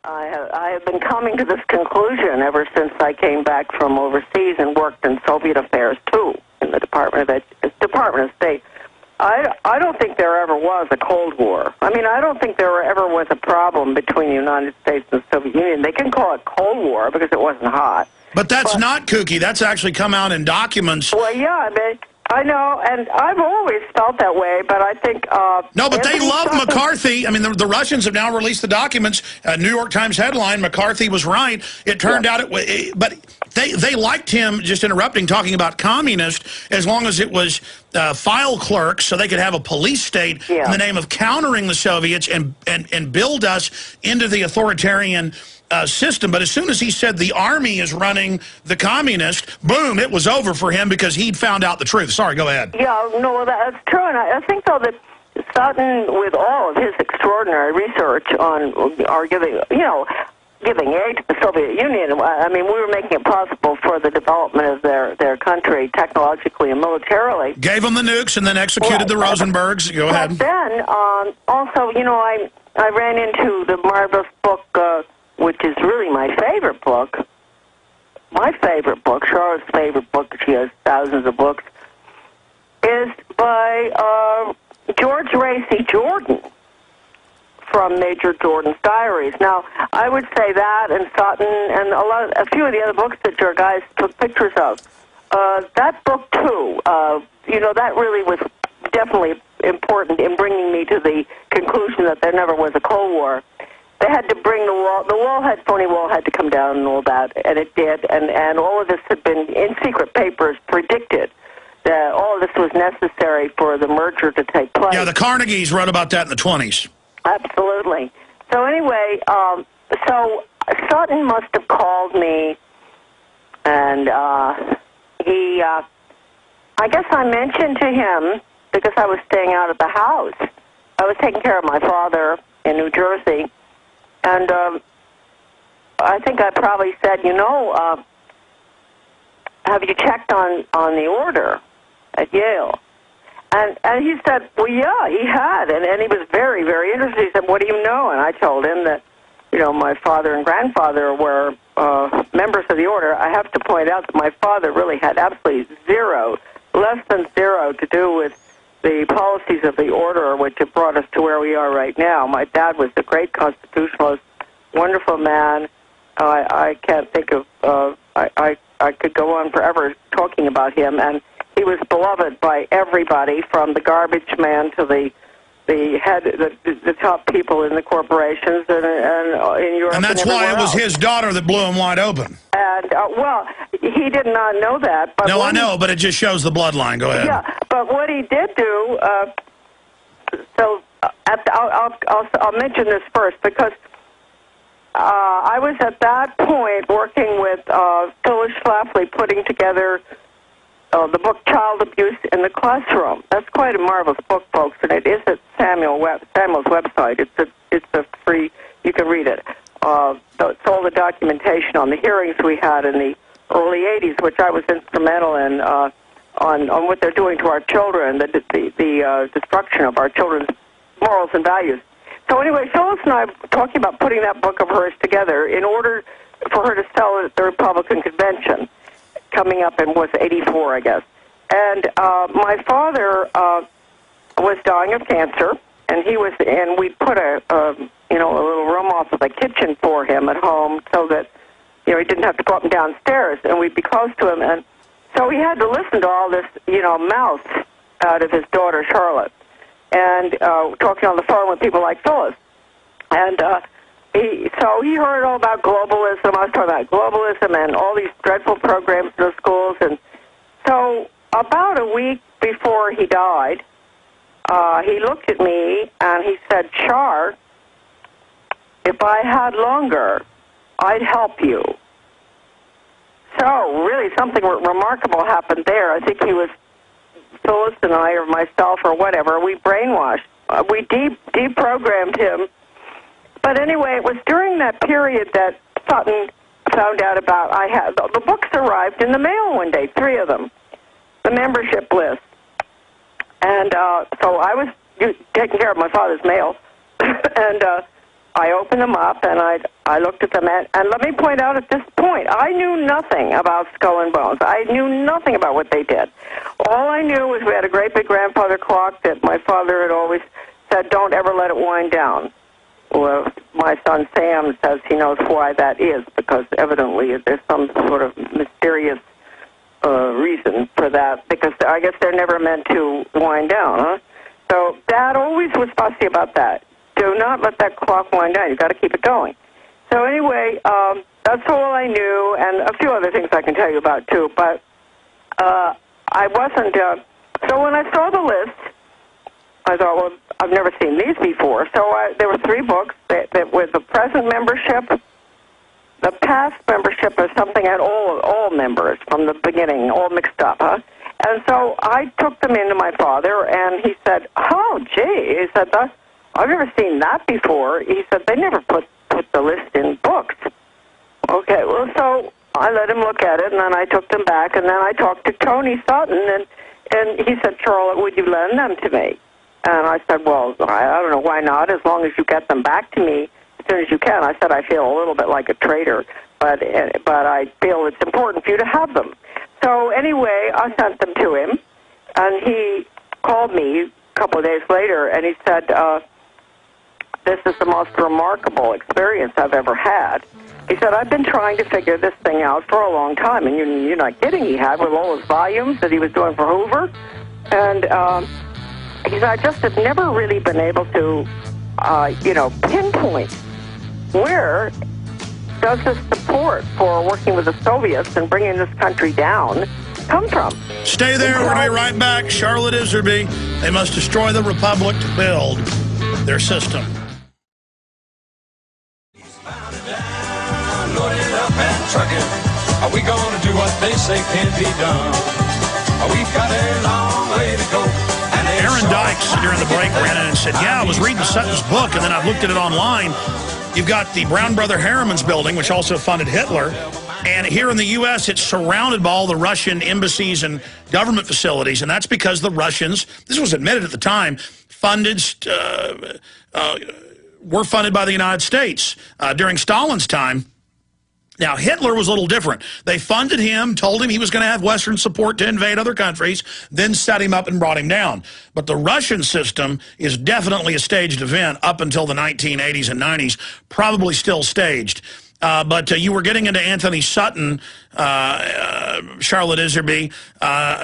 I have been coming to this conclusion ever since I came back from overseas and worked in Soviet affairs, too, in the Department of State. I don't think there ever was a Cold War. I mean, I don't think there ever was a problem between the United States and the Soviet Union. They can call it Cold War because it wasn't hot.
But that's not kooky. That's actually come out in documents.
Well, yeah, I know, and I've always felt that way, but I think...
no, but they love McCarthy. I mean, the Russians have now released the documents. New York Times headline, McCarthy was right. It turned out but they liked him, just interrupting, talking about communist, as long as it was file clerks, so they could have a police state in the name of countering the Soviets and build us into the authoritarian system. But as soon as he said the army is running the communist, boom, it was over for him because he'd found out the truth. Sorry, go ahead.
Yeah, no, that's true. And I think, though, that Sutton, with all of his extraordinary research on giving aid to the Soviet Union, I mean, we were making it possible for the development of their country technologically and militarily.
Gave them the nukes and then executed the Rosenbergs. Go ahead.
But then, also, you know, I ran into the marvelous book, which is really my favorite book. Charlotte's favorite book, she has thousands of books, is by George Racy Jordan from Major Jordan's Diaries. Now, I would say that and Sutton and a few of the other books that your guys took pictures of. That book, too, you know, that really was definitely important in bringing me to the conclusion that there never was a Cold War. They had to bring the phony wall had to come down and all that, and it did, and all of this had been, in secret papers, predicted that all of this was necessary for the merger to take place.
Yeah, the Carnegies wrote about that in the 20s.
Absolutely. So anyway, so Sutton must have called me, and he, I guess I mentioned to him, because I was staying out at the house, I was taking care of my father in New Jersey, and I think I probably said, you know, have you checked on the order at Yale? And he said, well, yeah, he had, and he was very, very interested. He said, what do you know? And I told him that, you know, my father and grandfather were members of the order. I have to point out that my father really had absolutely less than zero to do with the policies of the order which have brought us to where we are right now. My dad was a great constitutionalist, wonderful man. I can't think of, I could go on forever talking about him, and he was beloved by everybody, from the garbage man to the head, the top people in the corporations and in Europe.
And that's why it was his daughter that blew him wide open.
And, well, he did not know that. But
no, I know, but it just shows the bloodline. Go ahead.
Yeah, but what he did do, I'll mention this first, because I was at that point working with Phyllis Schlafly putting together the book Child Abuse in the Classroom. That's quite a marvelous book, folks, and it is at Samuel's website. It's a free, you can read it. It's all the documentation on the hearings we had in the early 80s, which I was instrumental in, on what they're doing to our children, the destruction of our children's morals and values. So anyway, Phyllis and I were talking about putting that book of hers together in order for her to sell it at the Republican convention coming up in, was 84, I guess. And my father was dying of cancer, and we put a little room off of the kitchen for him at home so that, he didn't have to go up and downstairs, and we'd be close to him. And so he had to listen to all this, mouth out of his daughter, Charlotte, and talking on the phone with people like Phyllis. And so he heard all about globalism. I was talking about globalism and all these dreadful programs in the schools. And so about a week before he died, he looked at me and he said, Char, if I had longer, I'd help you. So really something remarkable happened there. I think he was, Phyllis and I, or myself, or whatever, we brainwashed. We deprogrammed him. But anyway, it was during that period that Sutton found out about, the books arrived in the mail one day, 3 of them, the membership list. And so I was taking care of my father's mail, and I opened them up, and I looked at them, and let me point out at this point, I knew nothing about Skull and Bones. I knew nothing about what they did. All I knew was we had a great big grandfather clock that my father had always said, don't ever let it wind down. Well, my son Sam says he knows why that is, because evidently there's some sort of mysterious reason for that, because I guess they're never meant to wind down, huh? So Dad always was fussy about that. Do not let that clock wind down. You've got to keep it going. So anyway, that's all I knew, and a few other things I can tell you about, too. But I wasn't... so when I saw the list, I thought, well, I've never seen these before. So there were 3 books that with the present membership, the past membership, or something, and all members from the beginning, all mixed up, huh? And so I took them into my father, and he said, oh, gee, he said, I've never seen that before. He said, they never put the list in books. Okay, well, so I let him look at it, and then I took them back, and then I talked to Tony Sutton, and he said, Charlotte, would you lend them to me? And I said, well, I don't know, why not, as long as you get them back to me as soon as you can. I said, I feel a little bit like a traitor, but I feel it's important for you to have them. So anyway, I sent them to him, and he called me a couple of days later, and he said, this is the most remarkable experience I've ever had. He said, I've been trying to figure this thing out for a long time, and you're not kidding, he had with all his volumes that he was doing for Hoover. And he said, I just have never really been able to, pinpoint where does this support for working with the Soviets and bringing this country down come from.
Stay there. We're going to be right back. Charlotte Iserbyt. They must destroy the Republic to build their system.
Are we gonna do what they say can be done? We've got a long way to go.
Aaron Dykes, during the break, ran in and said, yeah, I was reading Sutton's book, and then I've looked at it online. You've got the Brown Brother Harriman's building, which also funded Hitler. And here in the U.S., it's surrounded by all the Russian embassies and government facilities. And that's because the Russians, this was admitted at the time, were funded by the United States. During Stalin's time, Now, Hitler was a little different. They funded him, told him he was going to have Western support to invade other countries, then set him up and brought him down. But the Russian system is definitely a staged event up until the 1980s and 90s, probably still staged. But you were getting into Anthony Sutton, Charlotte Iserbyt,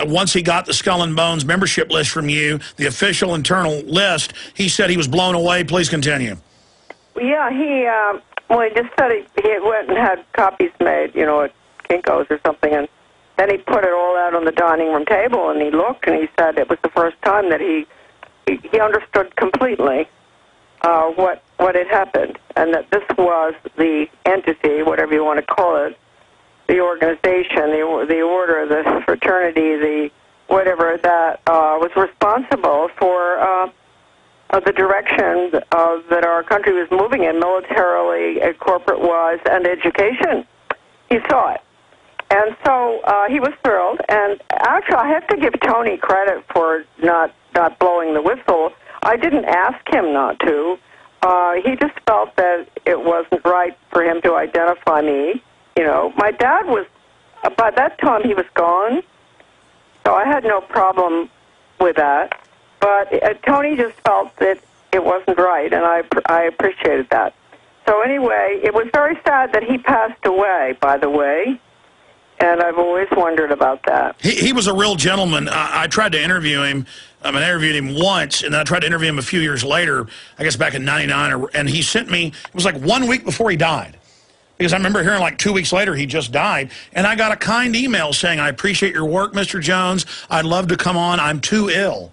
once he got the Skull and Bones membership list from you, the official internal list, he said he was blown away. Please continue.
Yeah, he just said he went and had copies made, at Kinko's or something, and then he put it all out on the dining room table, and he looked, and he said it was the first time that he understood completely what had happened, and that this was the entity, whatever you want to call it, the organization, the order, the fraternity, the whatever that was responsible for the direction that our country was moving in, militarily, corporate-wise, and education. He saw it. And so he was thrilled. And actually, I have to give Tony credit for not blowing the whistle. I didn't ask him not to. He just felt that it wasn't right for him to identify me. My dad was, by that time, he was gone. So I had no problem with that. But Tony just felt that it wasn't right, and I appreciated that. So anyway, it was very sad that he passed away, by the way, and I've always wondered about that.
He was a real gentleman. I tried to interview him. I interviewed him once, and then I tried to interview him a few years later, I guess back in '99, and he sent me, it was like 1 week before he died. Because I remember hearing like 2 weeks later he just died, and I got a kind email saying, I appreciate your work, Mr. Jones. I'd love to come on. I'm too ill.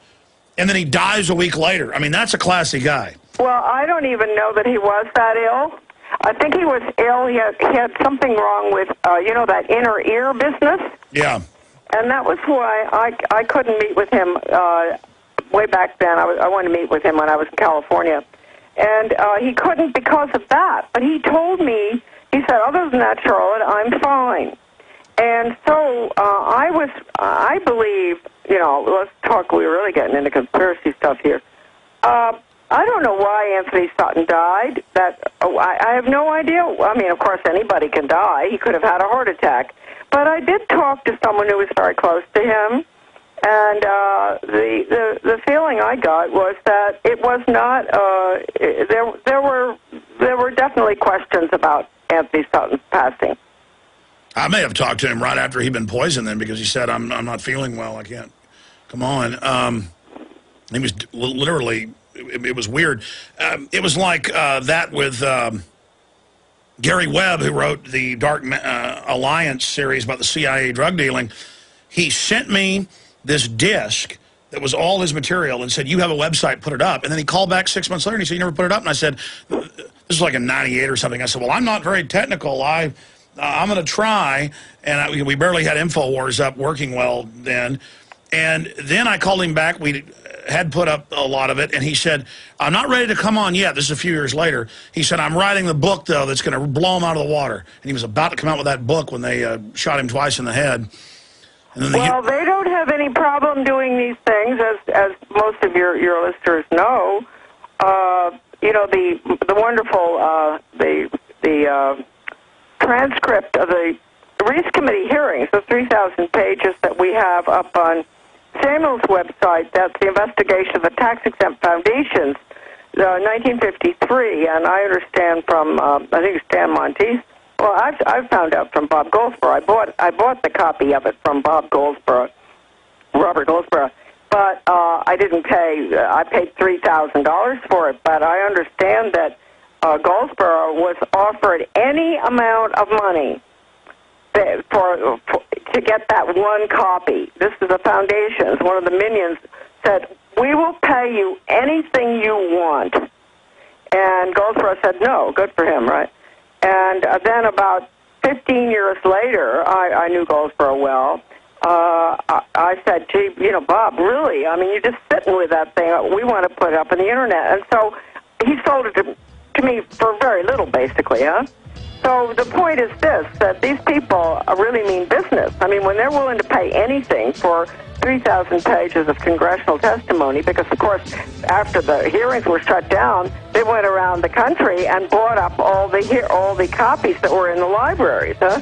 And then he dies a week later. That's a classy guy. Well, I don't even know that he was that ill. I think he was ill. He had something wrong with, that inner ear business. Yeah. And that was why I couldn't meet with him way back then. I wanted to meet with him when I was in California. And he couldn't because of that. But he told me, he said, other than that, Charlotte, I'm fine. And so I believe, let's talk, we're really getting into conspiracy stuff here. I don't know why Anthony Sutton died. I have no idea. Of course, anybody can die. He could have had a heart attack. But I did talk to someone who was very close to him, and the feeling I got was that it was not, there were definitely questions about Anthony Sutton's passing. I may have talked to him right after he'd been poisoned then, because he said, I'm not feeling well, I can't come on. He was literally, it was weird. It was like that with Gary Webb, who wrote the Dark Alliance series about the CIA drug dealing. He sent me this disc that was all his material and said, you have a website, put it up. And then he called back 6 months later and he said, you never put it up? And I said, this was like in '98 or something. I said, well, I'm not very technical. I'm going to try. And we barely had InfoWars up working well then. And then I called him back. We had put up a lot of it. And he said, I'm not ready to come on yet. This is a few years later. He said, I'm writing the book, though, that's going to blow him out of the water. And he was about to come out with that book when they shot him twice in the head. And then well, they don't have any problem doing these things, as most of your listeners know. The wonderful the transcript of the Reese Committee hearings, the 3,000 pages that we have up on Samuel's website. That's the investigation of the tax-exempt foundations, 1953. And I understand from I think Stan Monteith. Well, I've found out from Bob Goldsboro. I bought the copy of it from Bob Goldsboro, Robert Goldsboro, but I didn't pay. I paid $3,000 for it. But I understand that Goldsboro was offered any amount of money to get that one copy. This is the foundation. One of the minions said, "We will pay you anything you want," and Goldsboro said, "No." Good for him, right? And then about 15 years later, I knew Goldsboro well. I said, gee, Bob, really? You're just sitting with that thing. We want to put it up on the Internet. And so he sold it to me for very little, basically, huh?
So the point is this, that these people really mean business. I mean, when they're willing to pay anything for 3,000 pages of congressional testimony, because, of course, after the hearings were shut down, they went around the country and bought up all the copies that were in the libraries, huh?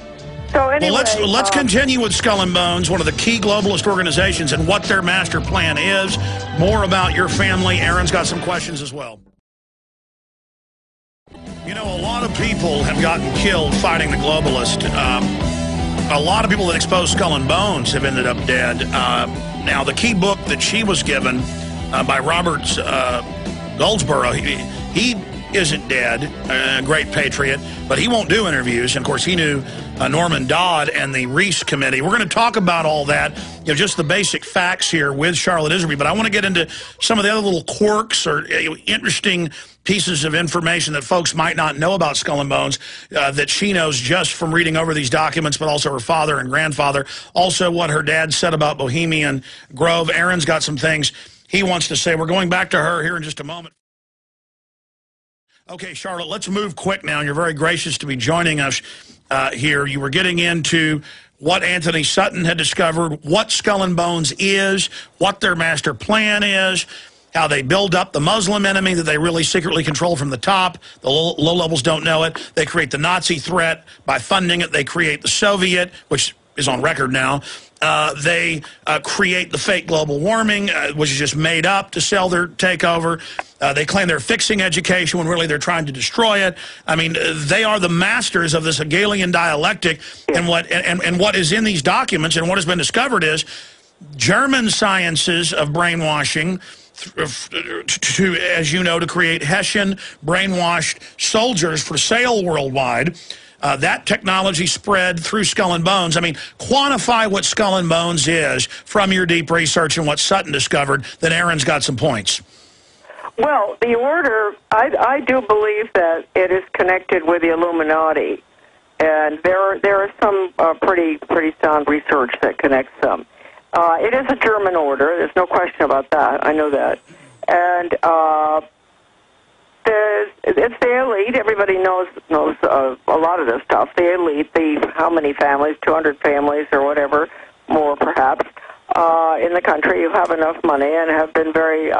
So anyway,
well, let's continue with Skull and Bones, one of the key globalist organizations, and what their master plan is. More about your family. Aaron's got some questions as well. You know, a lot of people have gotten killed fighting the globalist. A lot of people that exposed Skull and Bones have ended up dead. Now, the key book that she was given by Robert Goldsboro, he isn't dead, a great patriot, but he won't do interviews. And, of course, he knew Norman Dodd and the Reese Committee. We're going to talk about all that, you know, just the basic facts here with Charlotte Iserbyt. But I want to get into some of the other little quirks or interesting pieces of information that folks might not know about Skull and Bones that she knows just from reading over these documents, but also her father and grandfather. Also what her dad said about Bohemian Grove. Aaron's got some things he wants to say. We're going back to her here in just a moment. Okay, Charlotte, let's move quick now. You're very gracious to be joining us here. You were getting into what Anthony Sutton had discovered, what Skull and Bones is, what their master plan is, how they build up the Muslim enemy that they really secretly control from the top. The low levels don't know it. They create the Nazi threat by funding it. They create the Soviet, which is on record now. They create the fake global warming, which is just made up to sell their takeover. They claim they're fixing education when really they're trying to destroy it. I mean, they are the masters of this Hegelian dialectic. And what is in these documents and what has been discovered is German sciences of brainwashing to, as you know, to create Hessian brainwashed soldiers for sale worldwide. That technology spread through Skull and Bones. I mean, quantify what Skull and Bones is from your deep research and what Sutton discovered. Then Aaron's got some points.
Well, the order, I do believe that it is connected with the Illuminati, and there is some pretty sound research that connects them. It is a German order. There's no question about that. I know that. And it's the elite. Everybody knows a lot of this stuff. The elite, how many families, 200 families or whatever, more perhaps, in the country who have enough money and have been very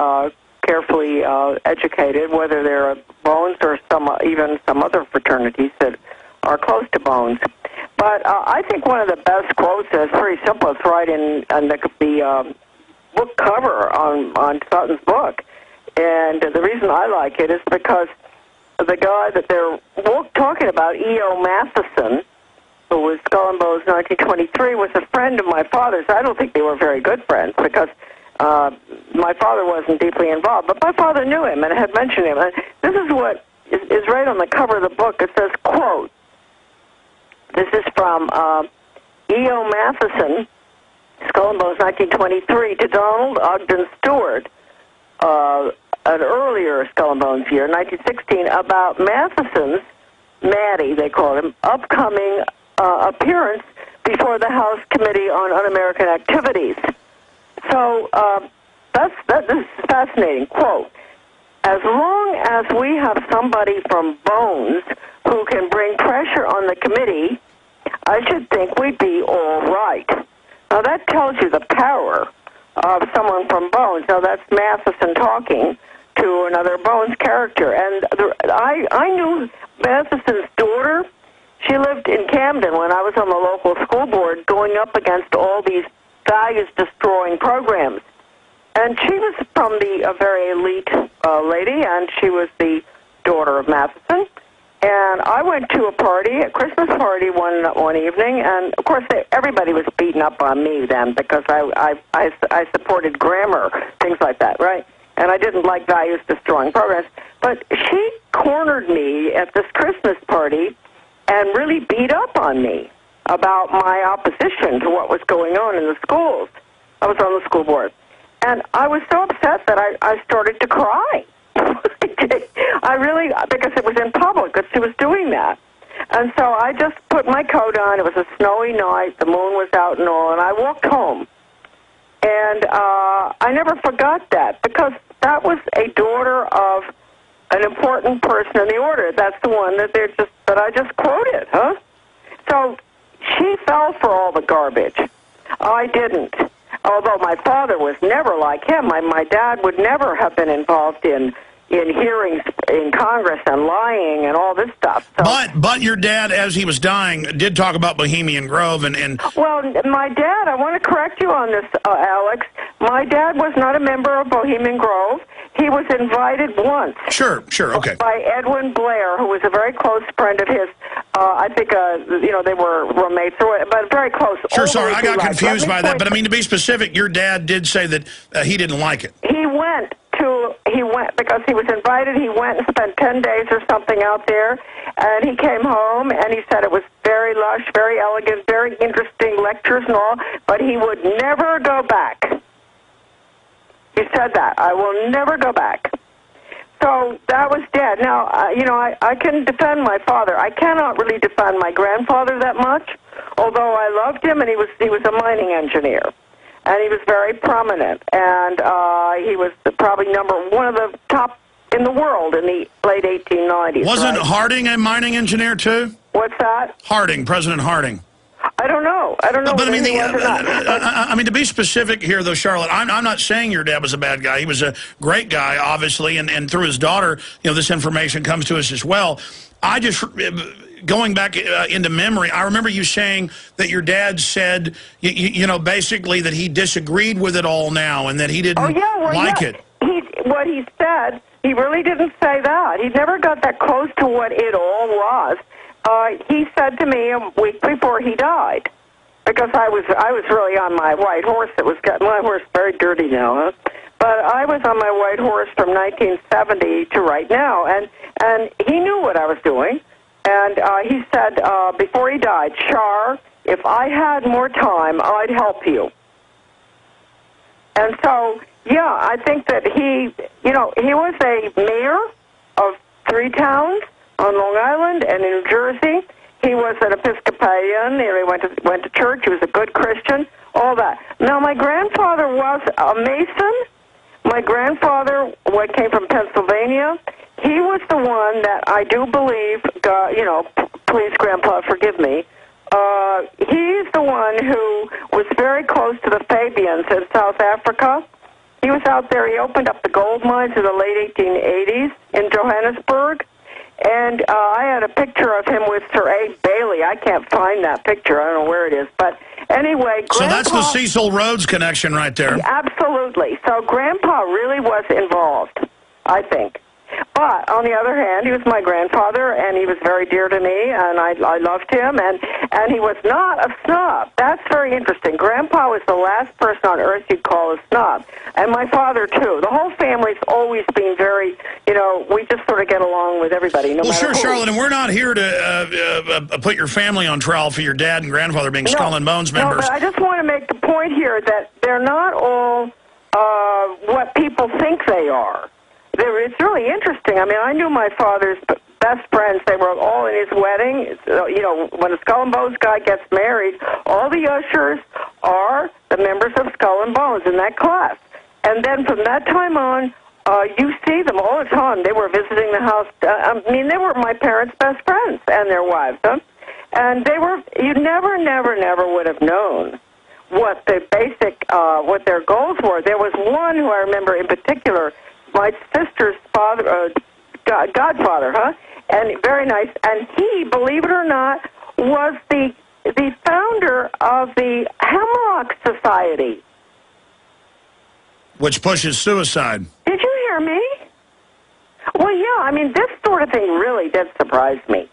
carefully educated, whether they're Bones or even some other fraternities that are close to Bones. But I think one of the best quotes is very simple. It's right in the book cover on Sutton's book. And the reason I like it is because the guy that they're talking about, E.O. Matheson, who was Skull and Bones 1923, was a friend of my father's. I don't think they were very good friends because my father wasn't deeply involved. But my father knew him and had mentioned him. And this is what is right on the cover of the book. It says, quote, this is from E.O. Matheson, Skull and Bones 1923, to Donald Ogden Stewart, an earlier Skull and Bones year, 1916, about Matheson's, Maddie, they called him, upcoming appearance before the House Committee on Un-American Activities. So this is fascinating. Quote, as long as we have somebody from Bones who can bring pressure on the committee, I should think we'd be all right. Now that tells you the power of someone from Bones. Now that's Matheson talking to another Bones character. And I knew Matheson's daughter. She lived in Camden when I was on the local school board going up against all these values-destroying programs. And she was from a very elite lady, and she was the daughter of Matheson. And I went to a Christmas party one evening, and of course everybody was beating up on me then because I supported grammar, things like that, right? And I didn't like values-destroying programs. But she cornered me at this Christmas party and really beat up on me about my opposition to what was going on in the schools. I was on the school board. And I was so upset that I started to cry. Because it was in public that she was doing that. And so I just put my coat on. It was a snowy night. The moon was out and all. And I walked home. And I never forgot that because that was a daughter of an important person in the order. That's the one that I just quoted, huh? So she fell for all the garbage. I didn't. Although my father was never like him. My dad would never have been involved in hearings in Congress and lying and all this stuff. So,
but your dad, as he was dying, did talk about Bohemian Grove and
well, my dad, I want to correct you on this, Alex. My dad was not a member of Bohemian Grove. He was invited once.
Sure, okay.
By Edwin Blair, who was a very close friend of his. I think, they were roommates, but very close.
Sure, sorry, I got confused by that. But I mean, to be specific, your dad did say that he didn't like it.
He went because he was invited. He went and spent 10 days or something out there, and he came home, and he said it was very lush, very elegant, very interesting lectures and all, but he would never go back. He said that. I will never go back. So that was dead. Now, I can defend my father. I cannot really defend my grandfather that much, although I loved him, and he was a mining engineer. And he was very prominent, and he was probably one of the top in the world in the late 1890s.
Wasn't Harding a mining engineer, too?
What's that?
Harding, President Harding.
I don't know. But
I mean, to be specific here, though, Charlotte, I'm not saying your dad was a bad guy. He was a great guy, obviously, and through his daughter, this information comes to us as well. I just... Going back into memory, I remember you saying that your dad said, basically that he disagreed with it all now and that he didn't like it.
What he said, he really didn't say that. He never got that close to what it all was. He said to me a week before he died, because I was really on my white horse. My horse very dirty now, huh? But I was on my white horse from 1970 to right now, and he knew what I was doing. And he said before he died, Char, if I had more time, I'd help you. And so, I think that he was a mayor of 3 towns on Long Island and in New Jersey. He was an Episcopalian. He went to church. He was a good Christian, all that. Now, my grandfather was a Mason. My grandfather came from Pennsylvania. He was the one that I do believe, please, Grandpa, forgive me. He's the one who was very close to the Fabians in South Africa. He was out there. He opened up the gold mines in the late 1880s in Johannesburg. And I had a picture of him with Sir A. Bailey. I can't find that picture. I don't know where it is. But anyway, Grandpa...
So that's the Cecil Rhodes connection right there.
Absolutely. So Grandpa really was involved, I think. But, on the other hand, he was my grandfather, and he was very dear to me, and I loved him, and he was not a snob. That's very interesting. Grandpa was the last person on earth you'd call a snob, and my father, too. The whole family's always been very, we just sort of get along with everybody, no matter who.
Charlotte, and we're not here to put your family on trial for your dad and grandfather being Skull and Bones members.
No, but I just want to make the point here that they're not all what people think they are. It's really interesting. I mean, I knew my father's best friends. They were all in his wedding. When a Skull and Bones guy gets married, all the ushers are the members of Skull and Bones in that class. And then from that time on, you see them all the time. They were visiting the house. They were my parents' best friends and their wives. Huh? And you never would have known what the basic, what their goals were. There was one who I remember in particular, my sister's father, godfather, huh? And very nice. And he, believe it or not, was the founder of the Hemlock Society,
which pushes suicide.
Did you hear me? Well, yeah. This sort of thing really did surprise me.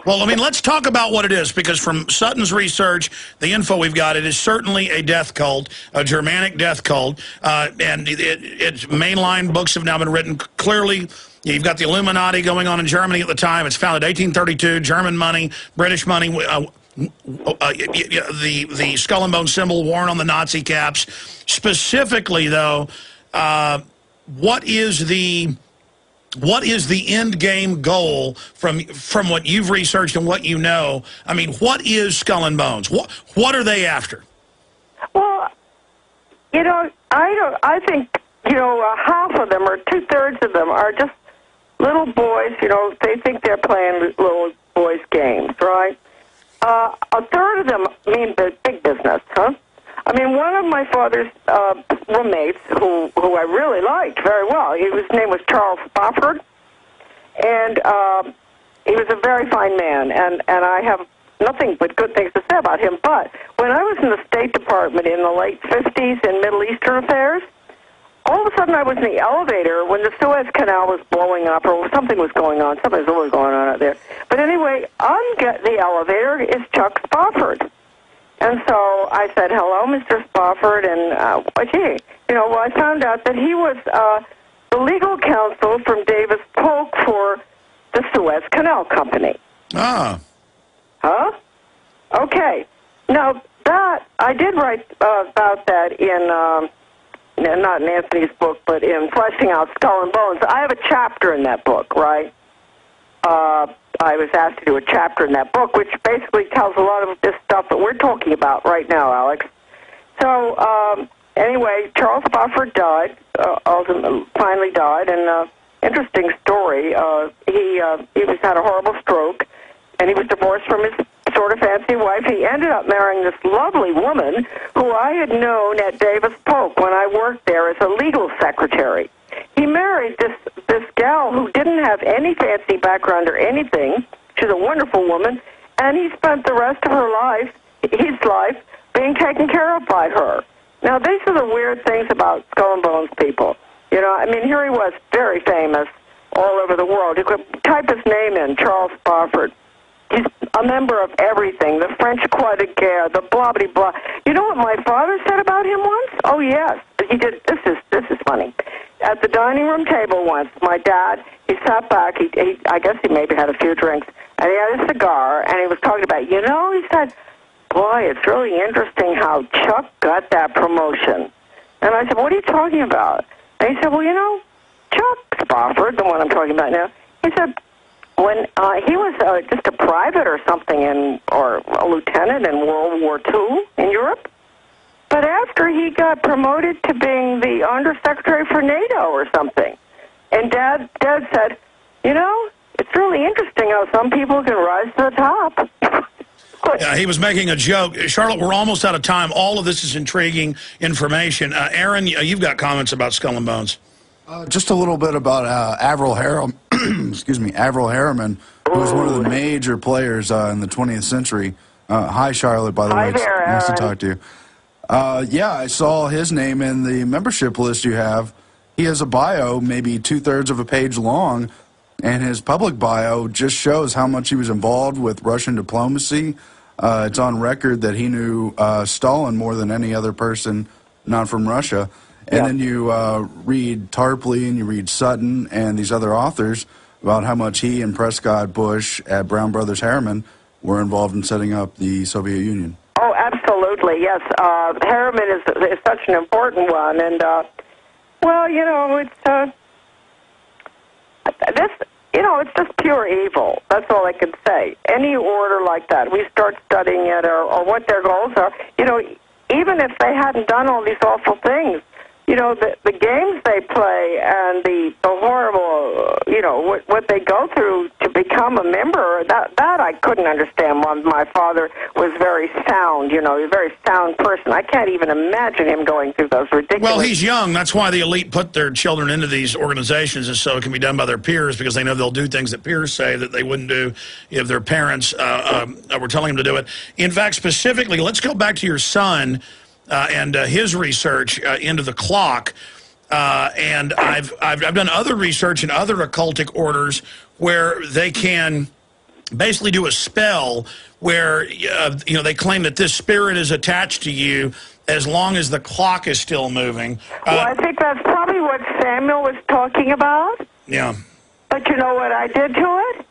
Well, let's talk about what it is, because from Sutton's research, the info we've got, it is certainly a death cult, a Germanic death cult, and its mainline books have now been written. Clearly, you've got the Illuminati going on in Germany at the time. It's founded 1832, German money, British money, the skull and bone symbol worn on the Nazi caps. Specifically, though, what is the end game goal from what you've researched and what you know? What is Skull and Bones? What are they after?
Well, I think half of them or 2/3 of them are just little boys, you know, they think they're playing little boys' games, right? A third of them mean big business, huh? I mean, one of my father's roommates, who I really liked very well, his name was Charles Spofford, and he was a very fine man, and I have nothing but good things to say about him. But when I was in the State Department in the late 50s in Middle Eastern affairs, all of a sudden I was in the elevator when the Suez Canal was blowing up or something was going on. Something was always going on out there. But anyway, on the elevator is Chuck Spofford. And so I said, hello, Mr. Spofford, and gee, you know, well, I found out that he was the legal counsel from Davis Polk for the Suez Canal Company.
Ah.
Huh? Okay. Now, that, I did write about that in, not in Anthony's book, but in Fleshing Out Skull and Bones. I have a chapter in that book, right? I was asked to do a chapter in that book, which basically tells a lot of this stuff that we're talking about right now, Alex. So, anyway, Charles Spofford died, finally died, and interesting story. He had a horrible stroke, and he was divorced from his sort of fancy wife. He ended up marrying this lovely woman who I had known at Davis Polk when I worked there as a legal secretary. He married this gal who didn't have any fancy background or anything. She's a wonderful woman, and he spent the rest of his life, being taken care of by her. Now, these are the weird things about Skull and Bones people. You know, I mean, here he was, very famous all over the world. You could type his name in, Charles Spofford. He's a member of everything, the French Croix de Guerre, the blah-blah-blah. You know what my father said about him once? Oh, yes. He did. This is funny. At the dining room table once, my dad, he sat back. I guess he maybe had a few drinks, and he had a cigar, and he was talking about, you know, he said, boy, it's really interesting how Chuck got that promotion. And I said, what are you talking about? And he said, well, you know, Chuck Spofford, the one I'm talking about now, he said, when he was just a private or something, or a lieutenant in World War II in Europe, but after he got promoted to being the undersecretary for NATO or something, and Dad said, you know, it's really interesting how some people can rise to the top.
Yeah, he was making a joke. Charlotte, we're almost out of time. All of this is intriguing information. Aaron, you've got comments about Skull and Bones.
Just a little bit about Avril Harriman, who was one of the major players in the 20th century. Hi, Charlotte, by the way. It's nice to talk to you. Yeah, I saw his name in the membership list you have. He has a bio, maybe 2/3 of a page long, and his public bio just shows how much he was involved with Russian diplomacy. It's on record that he knew Stalin more than any other person not from Russia. And then you read Tarpley and you read Sutton and these other authors about how much he and Prescott Bush at Brown Brothers Harriman were involved in setting up the Soviet Union.
Oh, absolutely, yes. Harriman is such an important one. And, well, you know, it's it's just pure evil. That's all I can say. Any order like that, we start studying it or what their goals are. You know, even if they hadn't done all these awful things, you know, the games they play and the horrible, you know, what they go through to become a member, that I couldn't understand. My father was very sound, you know, a very sound person. I can't even imagine him going through those ridiculous...
Well, he's young. That's why the elite put their children into these organizations, is so it can be done by their peers, because they know they'll do things that peers say that they wouldn't do if their parents were telling them to do it. In fact, specifically, let's go back to your son and his research into the clock. And I've done other research in other occultic orders where they can basically do a spell where you know, they claim that this spirit is attached to you as long as the clock is still moving.
Well, I think that's probably what Samuel was talking about.
Yeah.
But you know what I did to it?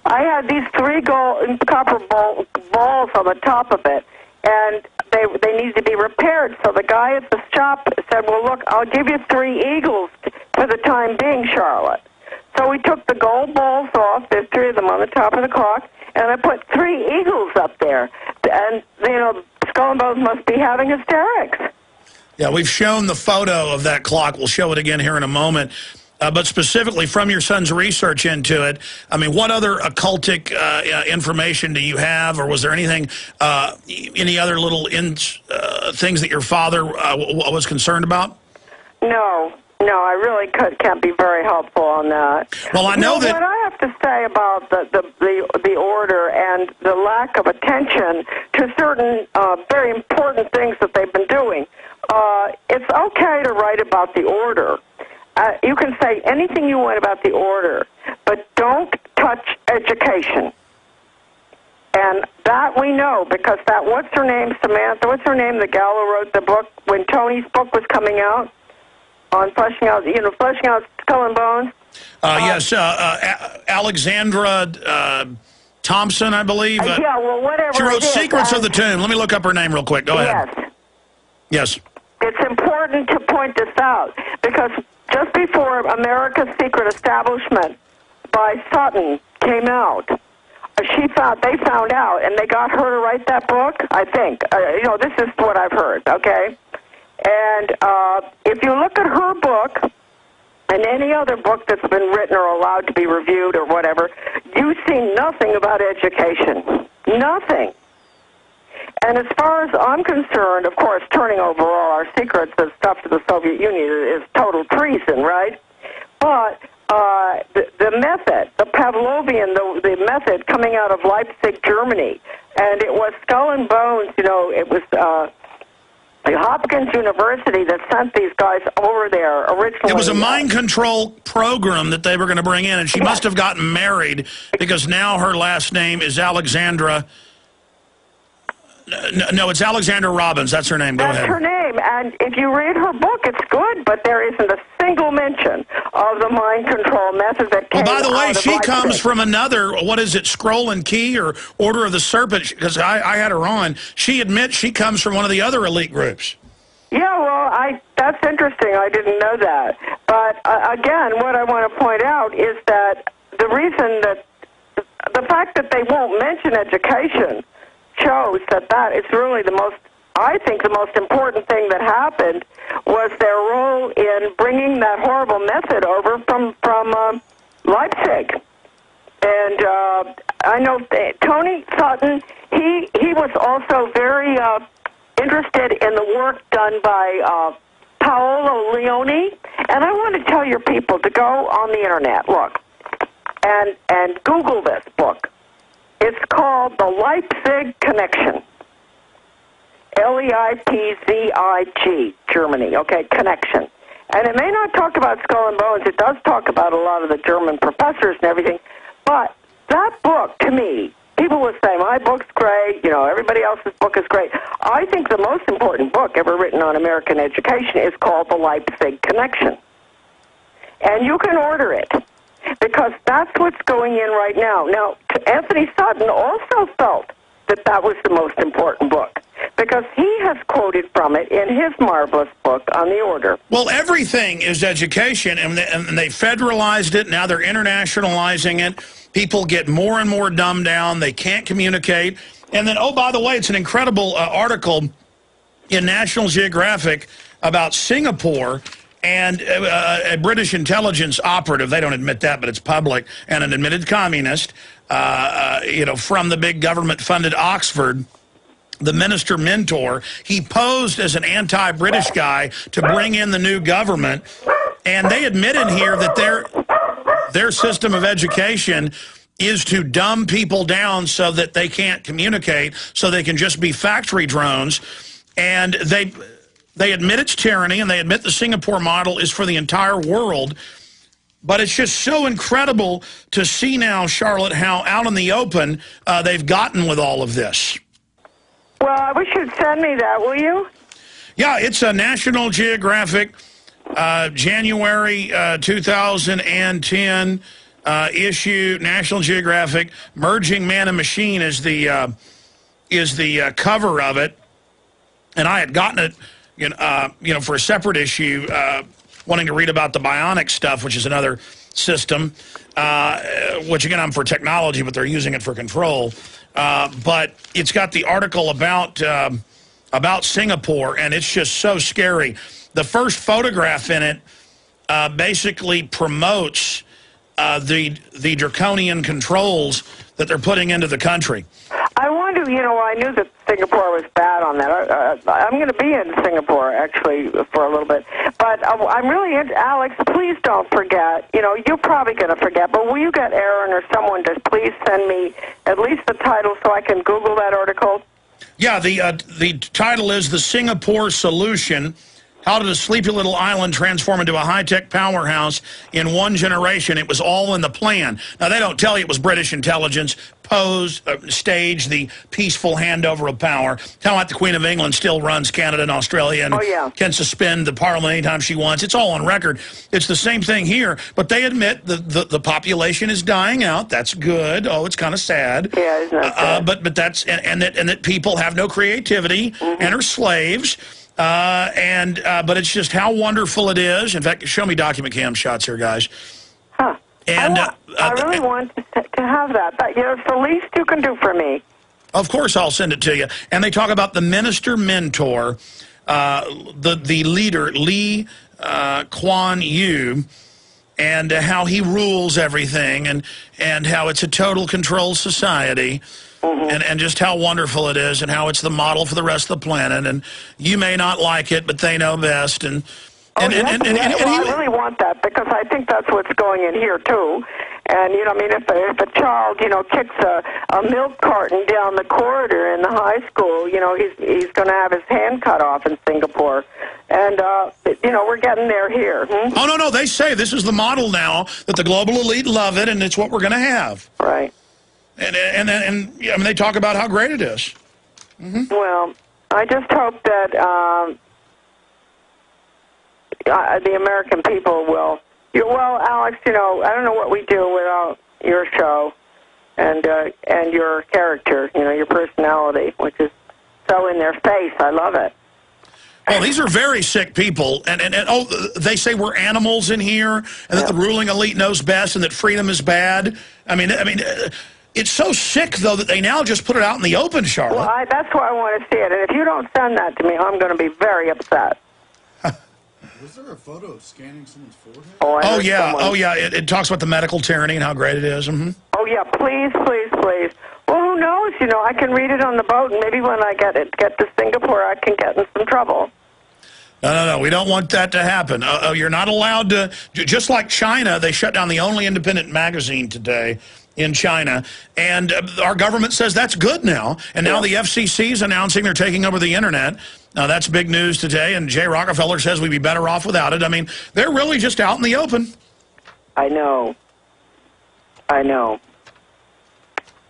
I had these 3 copper balls on the top of it, and they needed to be repaired. So the guy at the shop said, well, look, I'll give you 3 eagles for the time being, Charlotte. So we took the gold balls off. There's 3 of them on the top of the clock, and I put 3 eagles up there. And, you know, Skull and Bones must be having hysterics.
Yeah, we've shown the photo of that clock. We'll show it again here in a moment. But specifically from your son's research into it, I mean, what other occultic information do you have, or was there anything, any other little things that your father was concerned about?
No, I really can't be very helpful on that.
Well, I know that
what I have to say about the order and the lack of attention to certain very important things that they've been doing. It's okay to write about the order. You can say anything you want about the order, but don't touch education. And that we know because that, what's her name, Samantha, what's her name, the gal who wrote the book when Tony's book was coming out on fleshing out Skull and Bones?
Yes, Alexandra Thompson, I believe.
Yeah, well, whatever.
She wrote Secrets of the Tomb. Let me look up her name real quick. Go ahead. Yes.
It's important to point this out because just before America's Secret Establishment by Sutton came out, they found out, and they got her to write that book, I think. This is what I've heard, okay? And if you look at her book and any other book that's been written or allowed to be reviewed or whatever, you see nothing about education. Nothing. And as far as I'm concerned, of course, turning over all our secrets and stuff to the Soviet Union is total treason, right? But the method, the Pavlovian, the method coming out of Leipzig, Germany, and it was Skull and Bones, it was the Hopkins University that sent these guys over there originally.
It was a mind control program that they were going to bring in, and she must have gotten married because now her last name is Alexandra. No, it's Alexandra Robbins. That's her name. Go ahead.
That's her name. And if you read her book, it's good, but there isn't a single mention of the mind control method that came out of
Well, by the way, she
Leipzig.
comes from another, what is it, Scroll and Key or Order of the Serpent, because I had her on. She admits she comes from one of the other elite groups.
Yeah, well, that's interesting. I didn't know that. But, again, what I want to point out is that the reason that the fact that they won't mention education shows that is really the most important thing that happened was their role in bringing that horrible method over from Leipzig. And I know Tony Sutton, he was also very interested in the work done by Paolo Leone. And I want to tell your people to go on the Internet, look, and Google this book. It's called The Leipzig Connection. Leipzig, Germany, okay, connection. And it may not talk about Skull and Bones. It does talk about a lot of the German professors and everything. But that book, to me, people will say, my book's great, everybody else's book is great. I think the most important book ever written on American education is called The Leipzig Connection. And you can order it, because that's what's going in right now. Now, Anthony Sutton also felt that was the most important book, because he has quoted from it in his marvelous book on the order.
Well, everything is education, and they federalized it. Now they're internationalizing it. People get more and more dumbed down. They can't communicate. And then, oh, by the way, it's an incredible article in National Geographic about Singapore and a British intelligence operative. They don't admit that, but it's public, and an admitted communist, from the big government-funded Oxford, the minister mentor. He posed as an anti-British guy to bring in the new government, and they admitted here that their system of education is to dumb people down so that they can't communicate, so they can just be factory drones. And they admit it's tyranny, and they admit the Singapore model is for the entire world. But it's just so incredible to see now, Charlotte, how out in the open they've gotten with all of this.
Well, I wish you'd send me that, will you?
Yeah, it's a National Geographic, January 2010 issue. National Geographic, Merging Man and Machine is the cover of it, and I had gotten it, for a separate issue, wanting to read about the bionic stuff, which is another system, which again I'm for technology, but they're using it for control. But it's got the article about Singapore, and it's just so scary. The first photograph in it basically promotes the draconian controls that they're putting into the country.
I wonder, I knew that Singapore was bad on that. I'm going to be in Singapore, actually, for a little bit. But I'm really Alex, please don't forget. You're probably going to forget, but will you get Aaron or someone to please send me at least the title so I can Google that article?
Yeah, the title is The Singapore Solution: How did a sleepy little island transform into a high-tech powerhouse in one generation? It was all in the plan. Now, they don't tell you it was British intelligence, staged the peaceful handover of power. Tell like the Queen of England still runs Canada and Australia and can suspend the parliament anytime she wants. It's all on record. It's the same thing here, but they admit the population is dying out. That's good. Oh, it's kind of sad.
Yeah, isn't that sad?
But that's and that people have no creativity and are slaves. But it's just how wonderful it is. In fact, show me document cam shots here, guys.
Huh.
And
I really want to have that. It's the least you can do for me.
Of course, I'll send it to you. And they talk about the minister mentor, the leader, Lee Kuan Yew, and how he rules everything, and how it's a total control society. And just how wonderful it is, and how it's the model for the rest of the planet. And you may not like it, but they know best. And
I really want that, because I think that's what's going in here too. And if a child kicks a milk carton down the corridor in the high school, he's going to have his hand cut off in Singapore. And we're getting there here.
Oh no, they say this is the model now, that the global elite love it, and it's what we're going to have.
Right.
And they talk about how great it is.
Well, I just hope that the American people will. Well, Alex, I don't know what we do without your show and your character, your personality, which is so in their face. I love it.
Well, these are very sick people, and they say we're animals in here, and that the ruling elite knows best, and that freedom is bad. I mean. It's so sick, though, that they now just put it out in the open, Charlotte.
Well, that's why I want to see it. And if you don't send that to me, I'm going to be very upset.
Was there a photo of scanning someone's forehead?
Oh, yeah. It talks about the medical tyranny and how great it is.
Oh, yeah. Please, please, please. Well, who knows? I can read it on the boat, and maybe when I get to Singapore, I can get in some trouble.
No. We don't want that to happen. You're not allowed to. Just like China, they shut down the only independent magazine today in China, and our government says that's good now. And now the FCC is announcing they're taking over the internet. Now that's big news today, and Jay Rockefeller says we'd be better off without it. I mean, they're really just out in the open.
I know.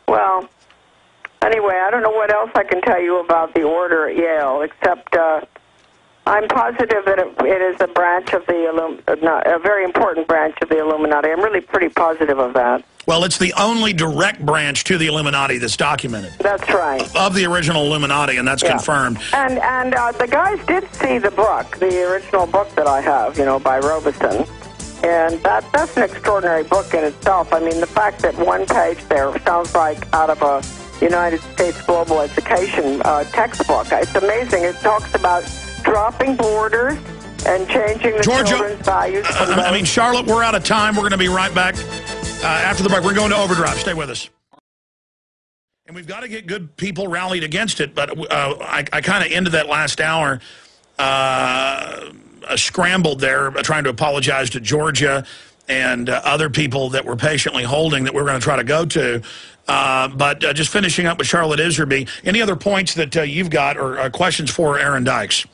Well, anyway, I don't know what else I can tell you about the order at Yale, except I'm positive that it is a branch of a very important branch of the Illuminati. I'm really pretty positive of that.
Well, it's the only direct branch to the Illuminati that's documented.
That's right.
Of the original Illuminati, and that's confirmed.
And the guys did see the book, the original book that I have, by Robeson. And that's an extraordinary book in itself. I mean, the fact that one page there sounds like out of a United States global education textbook. It's amazing. It talks about dropping borders and changing the children's values.
Charlotte, we're out of time. We're going to be right back after the break. We're going to overdrive. Stay with us. And we've got to get good people rallied against it, but I kind of ended that last hour scrambled there, trying to apologize to Georgia and other people that were patiently holding that we were going to try to go to. But just finishing up with Charlotte Iserbyt, any other points that you've got or questions for Aaron Dykes?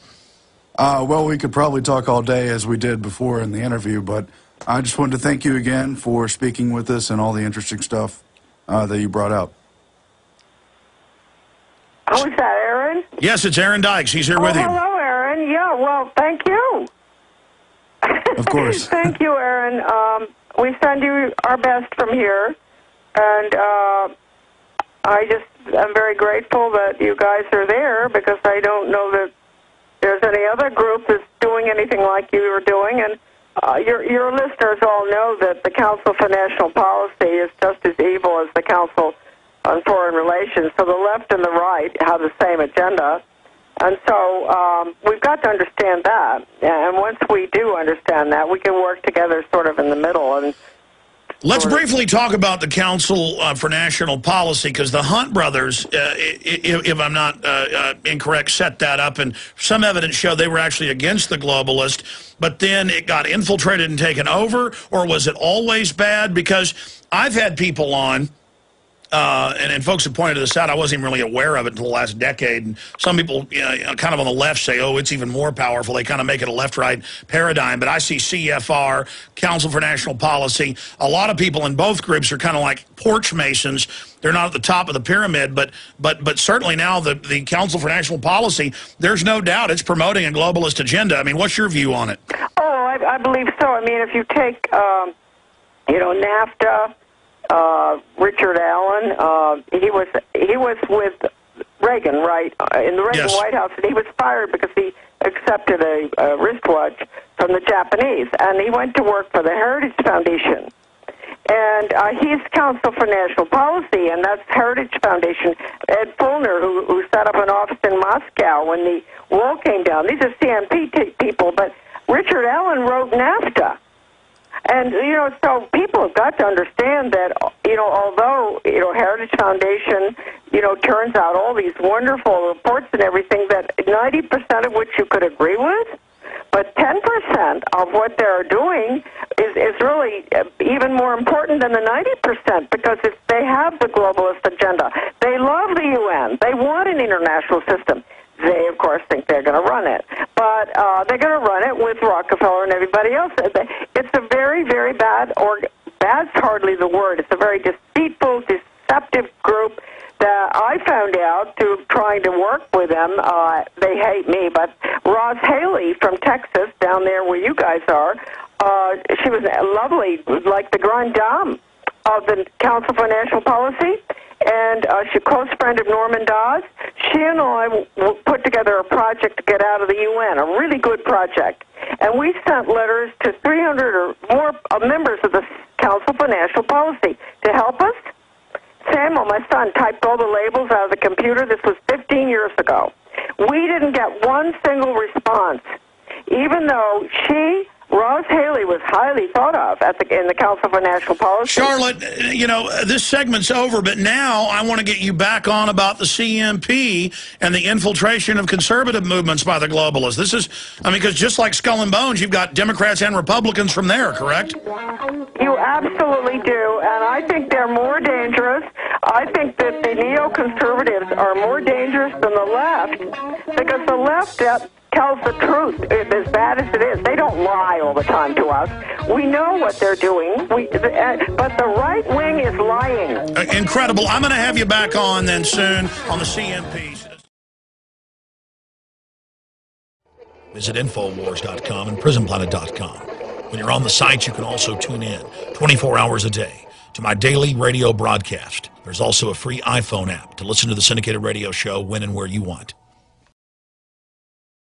Well, we could probably talk all day as we did before in the interview, but I just wanted to thank you again for speaking with us and all the interesting stuff that you brought out.
Oh, is that Aaron?
Yes, it's Aaron Dykes. He's here with you.
Hello, Aaron. Yeah, well, thank you.
Of course.
Thank you, Aaron. We send you our best from here, and I'm very grateful that you guys are there, because I don't know that there's any other group that's doing anything like you are doing. And your listeners all know that the Council for National Policy is just as evil as the Council on Foreign Relations. So the left and the right have the same agenda. And so we've got to understand that. And once we do understand that, we can work together sort of in the middle. And
let's briefly talk about the Council for National Policy, because the Hunt brothers, if I'm not incorrect, set that up, and some evidence showed they were actually against the globalist, but then it got infiltrated and taken over, or was it always bad? Because I've had people on, and folks have pointed this out, I wasn't even really aware of it until the last decade, and some people kind of on the left say, oh, it's even more powerful. They kind of make it a left-right paradigm, but I see CFR, Council for National Policy. A lot of people in both groups are kind of like porch masons. They're not at the top of the pyramid, but certainly now the Council for National Policy, there's no doubt it's promoting a globalist agenda. I mean, what's your view on it?
Oh, I believe so. I mean, if you take, NAFTA, Richard Allen, he was with Reagan, right, in the Reagan White House, and he was fired because he accepted a wristwatch from the Japanese, and he went to work for the Heritage Foundation. And he's Council for National Policy, and that's Heritage Foundation. Ed Fulner, who set up an office in Moscow when the wall came down. These are CNP people, but Richard Allen wrote NAFTA. And, so people have got to understand that, although, Heritage Foundation, turns out all these wonderful reports and everything, that 90% of which you could agree with, but 10% of what they're doing is really even more important than the 90%, because they have the globalist agenda. They love the UN. They want an international system. They, of course, think they're going to run it. But they're going to run it with Rockefeller and everybody else. It's a very, very bad, or bad's hardly the word. It's a very deceitful, deceptive group that I found out through trying to work with them. They hate me, but Roz Haley from Texas, down there where you guys are, she was lovely, like the grande dame of the Council for National Policy, and she's a close friend of Norman Dawes. She and I put together a project to get out of the UN, a really good project. And we sent letters to 300 or more members of the Council for National Policy to help us. Samuel, my son, typed all the labels out of the computer. This was 15 years ago. We didn't get one single response, even though Roz Haley was highly thought of in the Council for National Policy.
Charlotte, this segment's over, but now I want to get you back on about the CMP and the infiltration of conservative movements by the globalists. This is, because just like Skull and Bones, you've got Democrats and Republicans from there, correct?
You absolutely do, and I think they're more dangerous. I think that the neoconservatives are more dangerous than the left, because the left tells the truth, as bad as it is. They don't lie all the time to us. We know what they're doing, but the right wing is lying.
Incredible. I'm going to have you back on then soon on the CMP. Visit Infowars.com and PrisonPlanet.com. When you're on the site, you can also tune in 24 hours a day to my daily radio broadcast. There's also a free iPhone app to listen to the syndicated radio show when and where you want.